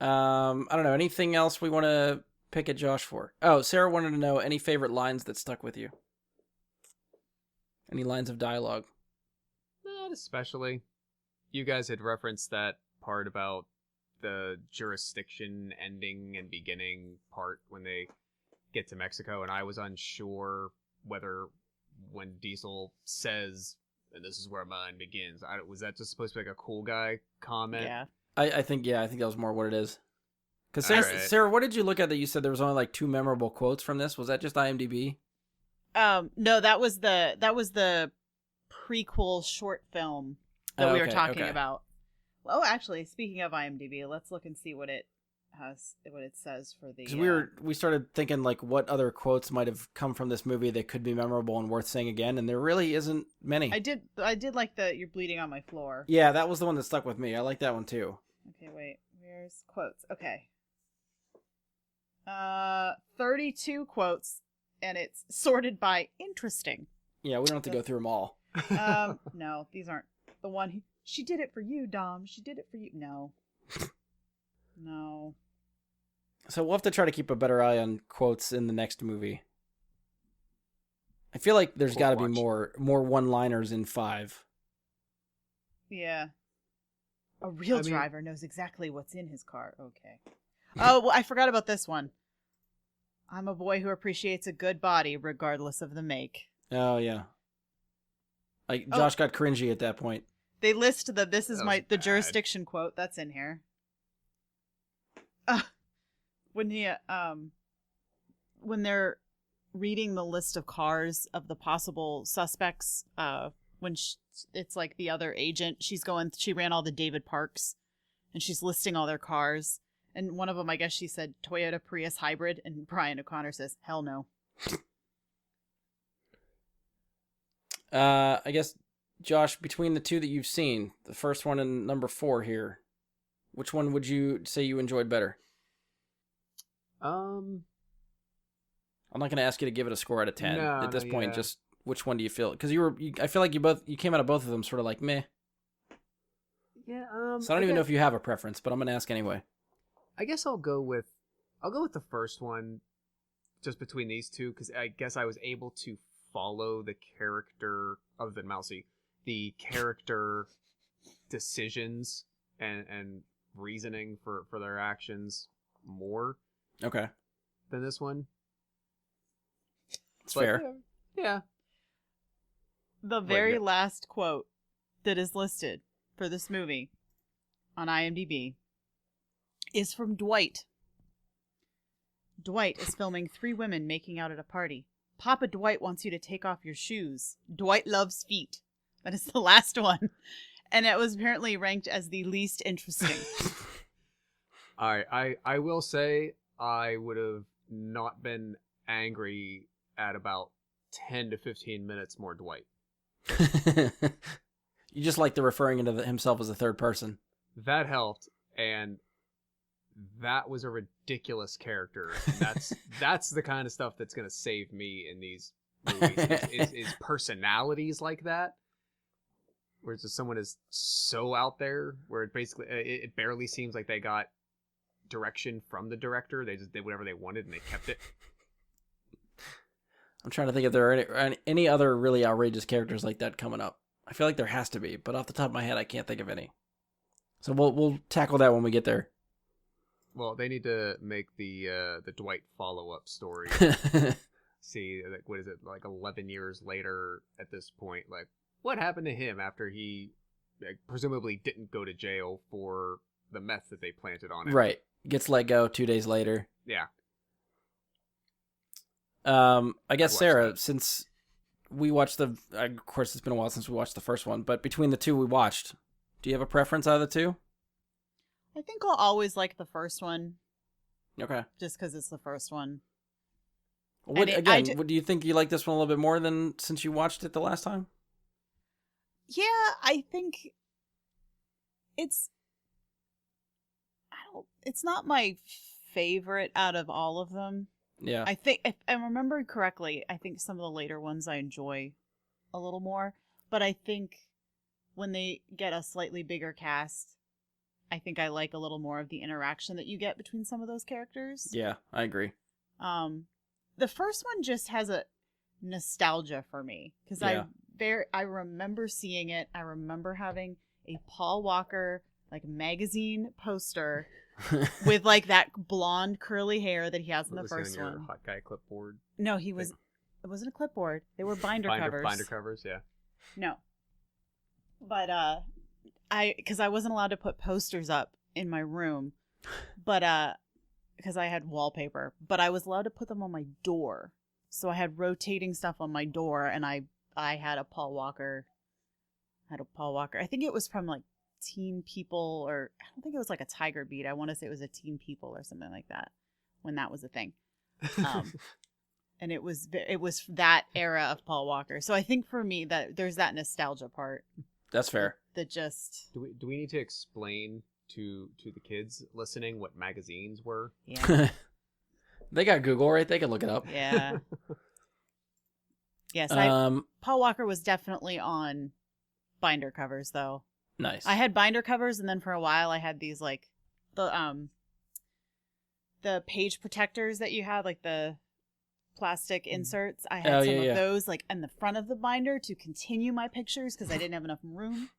I don't know. Anything else we want to pick at Josh for? Oh, Sarah wanted to know any favorite lines that stuck with you. Any lines of dialogue? Not especially. You guys had referenced that part about the jurisdiction ending and beginning part when they get to Mexico, and I was unsure whether when Diesel says, "And this is where mine begins," was that just supposed to be like a cool guy comment? Yeah. I think that was more what it is. Because Alright. Sarah, what did you look at that you said there was only like 2 memorable quotes from this? Was that just IMDb? No, that was the prequel short film that we were talking about. Well, actually, speaking of IMDb, let's look and see what it says for the. Because we started thinking like what other quotes might have come from this movie that could be memorable and worth saying again, and there really isn't many. I did like the "You're bleeding on my floor." Yeah, that was the one that stuck with me. I like that one too. Okay, wait. Where's quotes? Okay. 32 quotes, and it's sorted by interesting. Yeah, we don't have to go through them all. No, these aren't the one. She did it for you, Dom. She did it for you. No. No. So we'll have to try to keep a better eye on quotes in the next movie. I feel like there's got to be more one-liners in 5. Yeah. A real driver knows exactly what's in his car. Okay. Oh, well, I forgot about this one. I'm a boy who appreciates a good body regardless of the make. Oh, yeah. Like, Josh got cringy at that point. They list the the bad. jurisdiction quote that's in here. When they're reading the list of cars of the possible suspects, it's like the other agent, she ran all the David Parks, and she's listing all their cars. And one of them, I guess she said Toyota Prius hybrid, and Brian O'Connor says, "Hell no." I guess, Josh, between the 2 that you've seen, the first one and number 4 here, which one would you say you enjoyed better? I'm not going to ask you to give it a score out of 10 at this point. Yeah. Just which one do you feel? Because I feel like you came out of both of them sort of like meh. Yeah. So I don't even know if you have a preference, but I'm going to ask anyway. I guess I'll go with the first one, just between these 2, because I guess I was able to follow the character other than Mousy, the character decisions and reasoning for their actions more. Okay. Than this one. It's fair. Yeah. The very last quote that is listed for this movie on IMDb is from Dwight. Dwight is filming 3 women making out at a party. Papa Dwight wants you to take off your shoes. Dwight loves feet. That is the last one. And it was apparently ranked as the least interesting. All right. I will say I would have not been angry at about 10 to 15 minutes more Dwight. You just like the referring to himself as a third person. That helped, and that was a ridiculous character. That's the kind of stuff that's going to save me in these movies. is personalities like that, where it's just someone is so out there, where it barely seems like they got direction from the director. They just did whatever they wanted and they kept it. I'm trying to think if there are any other really outrageous characters like that coming up. I feel like there has to be, but off the top of my head, I can't think of any. So we'll tackle that when we get there. Well, they need to make the Dwight follow-up story. See, like, what is it, like 11 years later at this point? Like, what happened to him after he presumably didn't go to jail for the meth that they planted on him? Right. Gets let go 2 days later. Yeah. I guess, I'd watch Sarah, that. since we watched of course, it's been a while since we watched the first one, but between the two we watched, do you have a preference out of the two? I think I'll always like the first one, Okay. just because it's the first one. What, mean, again, do you think you like this one a little bit more than since you watched it the last time? Yeah, I think it's. It's not my favorite out of all of them. Yeah. I think, if I remember correctly, I think some of the later ones I enjoy a little more. But I think when they get a slightly bigger cast, I think I like a little more of the interaction that you get between some of those characters. Yeah, I agree. The first one just has a nostalgia for me because Yeah. I remember seeing it. I remember having a Paul Walker like magazine poster with like that blonde curly hair that he has in the Was he on first your one. hot guy clipboard? No, he was. It wasn't a clipboard. They were binder covers. Binder covers, yeah. No, but because I wasn't allowed to put posters up in my room, but because I had wallpaper, but I was allowed to put them on my door. So I had rotating stuff on my door, and I had a Paul Walker. I think it was from like Teen People, or I don't think it was like a Tiger Beat. I want to say it was a Teen People or something like that when that was a thing. And it was that era of Paul Walker. So I think for me that there's that nostalgia part. That's fair. That just Do we need to explain to the kids listening what magazines were? yeah. They got Google, right? They can look it up. Yeah. Yes, Paul Walker was definitely on binder covers though. Nice. I had binder covers, and then for a while I had these like the page protectors that you had, like the plastic inserts. I had some of those like in the front of the binder to continue my pictures because I didn't have enough room.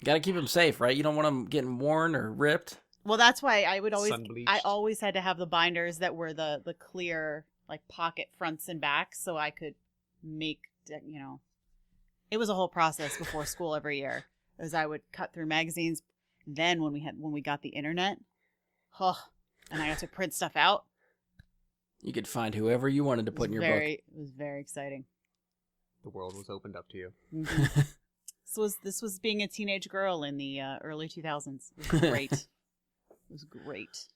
Got to keep them safe, right? You don't want them getting worn or ripped. Well, that's why I would always Sun-bleached. I always had to have the binders that were the clear like pocket fronts and backs, so I could make, you know, it was a whole process before school every year. As I would cut through magazines. Then when we got the internet, and I got to print stuff out. You could find whoever you wanted to put in your book. It was very exciting. The world was opened up to you. Mm-hmm. This was being a teenage girl in the early 2000s. It was great. It was great.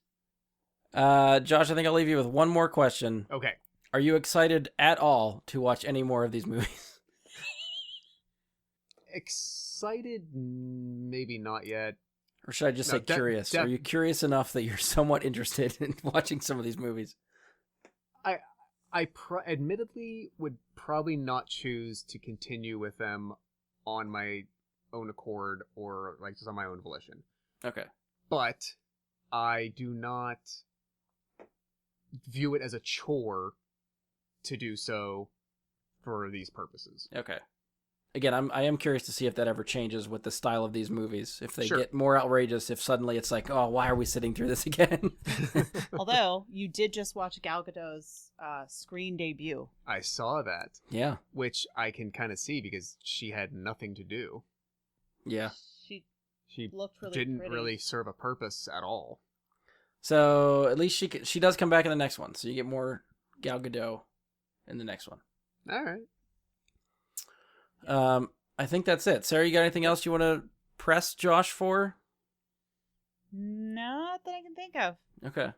Josh, I think I'll leave you with one more question. Okay. Are you excited at all to watch any more of these movies? Excited? Maybe not yet. Or should I just say curious? Are you curious enough that you're somewhat interested in watching some of these movies? I admittedly would probably not choose to continue with them on my own accord or like just on my own volition. Okay. But I do not view it as a chore to do so for these purposes. Okay. Again, I am curious to see if that ever changes with the style of these movies. If they Sure. get more outrageous, if suddenly it's like, oh, why are we sitting through this again? Although you did just watch Gal Gadot's screen debut. I saw that, Yeah. which I can kind of see because she had nothing to do. Yeah. She looked really didn't pretty. really serve a purpose at all. So at least she does come back in the next one. So you get more Gal Gadot in the next one. All right. I think that's it. Sarah, you got anything else you want to press Josh for? Not that I can think of. Okay.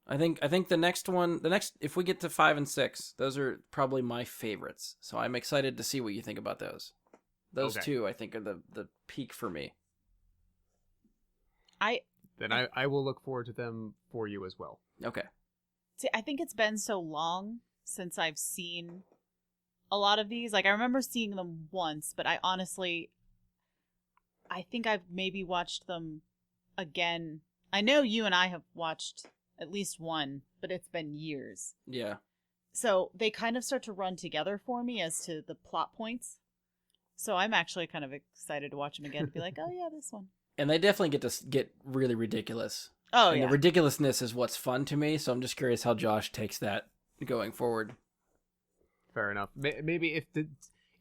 I think the next one, if we get to 5 and 6, those are probably my favorites. So I'm excited to see what you think about those. Those Okay. two, I think, are the peak for me. Then I will look forward to them for you as well. Okay. See, I think it's been so long since I've seen a lot of these. Like, I remember seeing them once, but I think I've maybe watched them again. I know you and I have watched at least one, but it's been years. Yeah. So they kind of start to run together for me as to the plot points. So I'm actually kind of excited to watch them again. To be like, oh yeah, this one. And they definitely get really ridiculous. Oh and yeah. the ridiculousness is what's fun to me. So I'm just curious how Josh takes that going forward. Fair enough. Maybe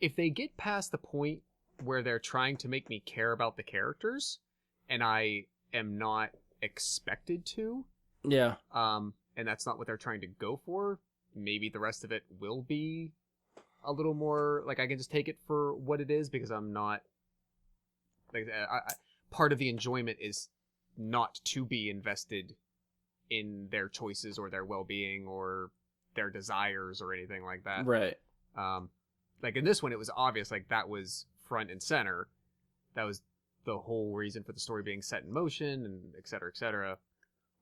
if they get past the point where they're trying to make me care about the characters, and I am not expected to, Yeah. and that's not what they're trying to go for, maybe the rest of it will be a little more like I can just take it for what it is, because I'm not like part of the enjoyment is not to be invested in their choices or their well-being or their desires or anything like that. Right. Like in this one, it was obvious, like that was front and center. That was the whole reason for the story being set in motion, and et cetera, et cetera.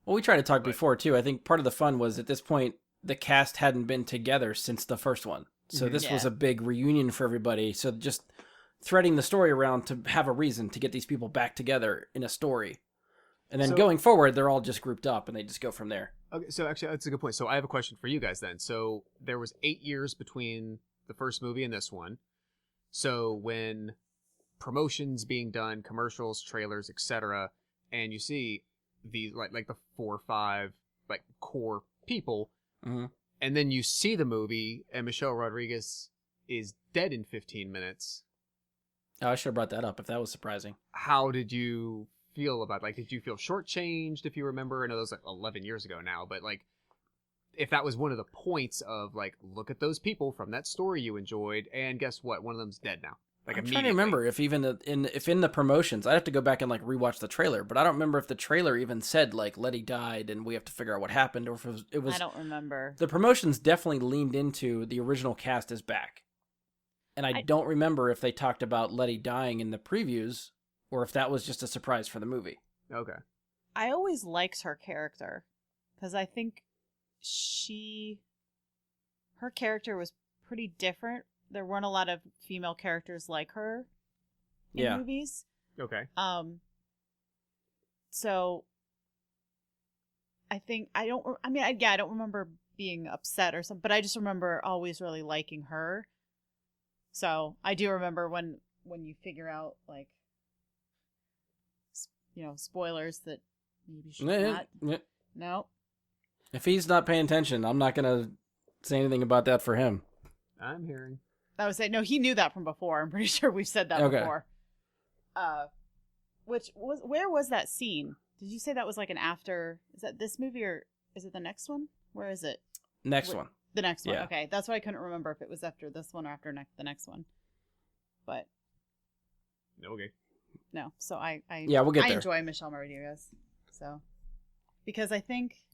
Well, we tried to talk before too. I think part of the fun was at this point the cast hadn't been together since the first one, so this was a big reunion for everybody. So just threading the story around to have a reason to get these people back together in a story, and then going forward, they're all just grouped up and they just go from there. Okay, so actually, that's a good point. So I have a question for you guys then. So there was 8 years between the first movie and this one. So when promotions being done, commercials, trailers, etc., and you see these like the 4 or 5 like core people, and then you see the movie and Michelle Rodriguez is dead in 15 minutes. Oh, I should have brought that up if that was surprising. How did you feel about, like, did you feel shortchanged, if you remember? I know that was like 11 years ago now, but like if that was one of the points of like, look at those people from that story you enjoyed, and guess what, one of them's dead now. Like, I'm trying to remember if even in the promotions, I'd have to go back and like rewatch the trailer, but I don't remember if the trailer even said like Letty died and we have to figure out what happened, or if it was I don't remember. The promotions definitely leaned into the original cast is back, and I don't remember if they talked about Letty dying in the previews or if that was just a surprise for the movie. Okay. I always liked her character because I think her character was pretty different. There weren't a lot of female characters like her in movies. Okay. So I don't remember being upset or something, but I just remember always really liking her. So I do remember when you figure out, like, spoilers that maybe should not. No. If he's not paying attention, I'm not gonna say anything about that for him. I'm hearing. I would say no. He knew that from before. I'm pretty sure we've said that before. Where was that scene? Did you say that was like an after? Is that this movie or is it the next one? Where is it? Next one. The next one. Yeah. Okay, that's why I couldn't remember if it was after this one or after the next one. But Okay. no, so I we'll get there. I enjoy Michelle Rodriguez, so because I think,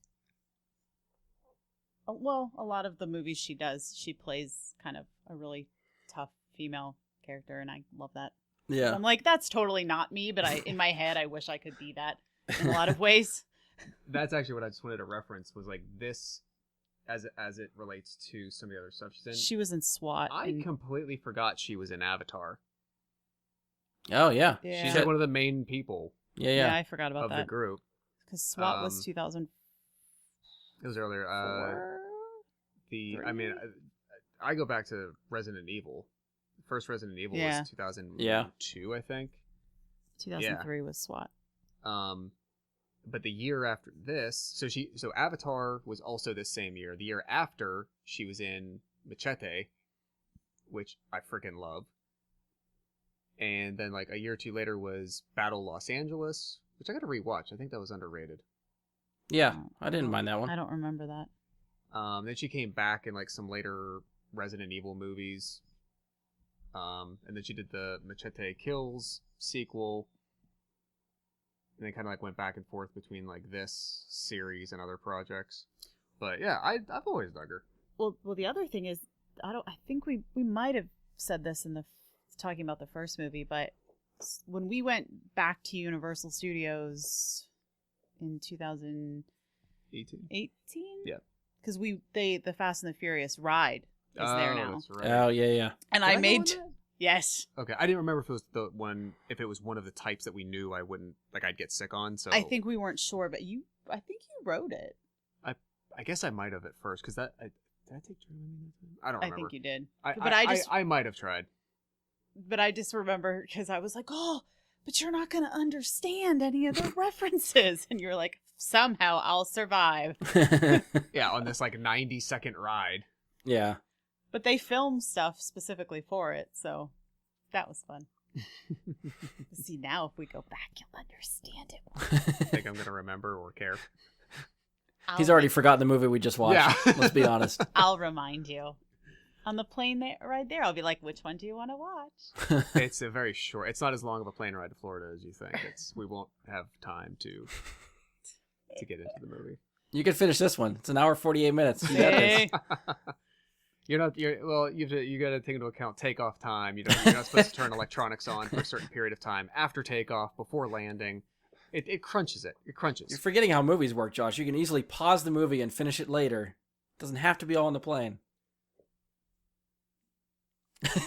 well, a lot of the movies she does, she plays kind of a really tough female character, and I love that. Yeah, so I'm like, that's totally not me, but in my head, I wish I could be that in a lot of ways. That's actually what I just wanted to reference, was like this, as it relates to some of the other stuff she's in. She was in SWAT. I completely forgot she was in Avatar. Oh yeah. She's like one of the main people. Yeah, I forgot about of that. the group. Because SWAT was 2000. It was earlier. I go back to Resident Evil. The first Resident Evil was 2002, I think. 2003 was SWAT. But the year after this, so Avatar was also this same year. The year after, she was in Machete, which I freaking love. And then like a year or two later was Battle Los Angeles, which I got to rewatch. I think that was underrated. Yeah, I didn't mind that one. I don't remember that. Then she came back in like some later Resident Evil movies. And then she did the Machete Kills sequel. And then kind of like went back and forth between like this series and other projects. But yeah, I've always dug her. Well, the other thing is, I think we might have said this in the talking about the first movie, but when we went back to Universal Studios in 2018, yeah, because the Fast and the Furious ride is there now. That's right. Oh yeah. And I made yes. Okay, I didn't remember if it was if it was one of the types that we knew I'd get sick on. So I think we weren't sure, but I think you wrote it. I guess I might have at first, because did I take Germany? I don't remember. I think you did, I might have tried. But I just remember because I was like, oh, but you're not going to understand any of the references. And you're like, somehow I'll survive. Yeah, on this like 90-second ride. Yeah. But they filmed stuff specifically for it, so that was fun. See, now if we go back, you'll understand it. I think I'm gonna remember or care. He's already forgotten the movie we just watched. Yeah. Let's be honest. I'll remind you. On the plane there, right there, I'll be like, which one do you want to watch? It's a very short. It's not as long of a plane ride to Florida as you think. We won't have time to get into the movie. You can finish this one. It's an hour 48 minutes. You got this. Hey. You got to take into account takeoff time. You're not supposed to turn electronics on for a certain period of time after takeoff, before landing. It crunches it. It crunches. You're forgetting how movies work, Josh. You can easily pause the movie and finish it later. It doesn't have to be all on the plane.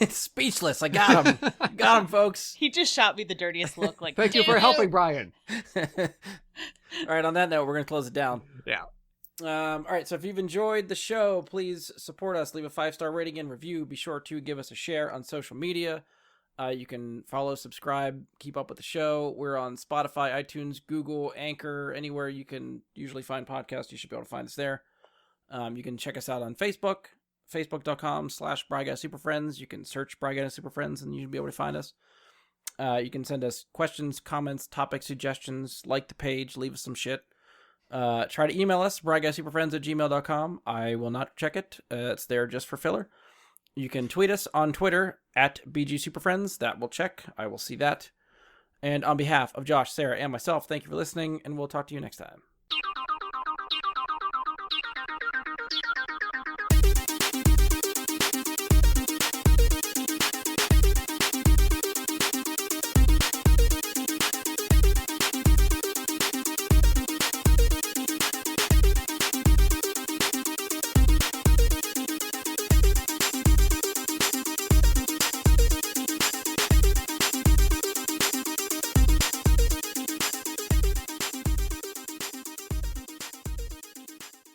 It's speechless. I got him. Got him, folks. He just shot me the dirtiest look. Like, Thank you for helping, Brian. All right, on that note, we're going to close it down. Yeah. All right, so if you've enjoyed the show, please support us. Leave a 5-star rating and review. Be sure to give us a share on social media. You can follow, subscribe, keep up with the show. We're on Spotify, iTunes, Google, Anchor, anywhere you can usually find podcasts. You should be able to find us there. You can check us out on Facebook, facebook.com/BryGuySuperFriends. You can search Bry Guy Super Friends and you'll be able to find us. You can send us questions, comments, topic suggestions, like the page, leave us some shit. Try to email us, bryguysuperfriends@gmail.com. I will not check it. It's there just for filler. You can tweet us on Twitter @BGSuperFriends. That will check. I will see that. And on behalf of Josh, Sarah, and myself, thank you for listening, and we'll talk to you next time.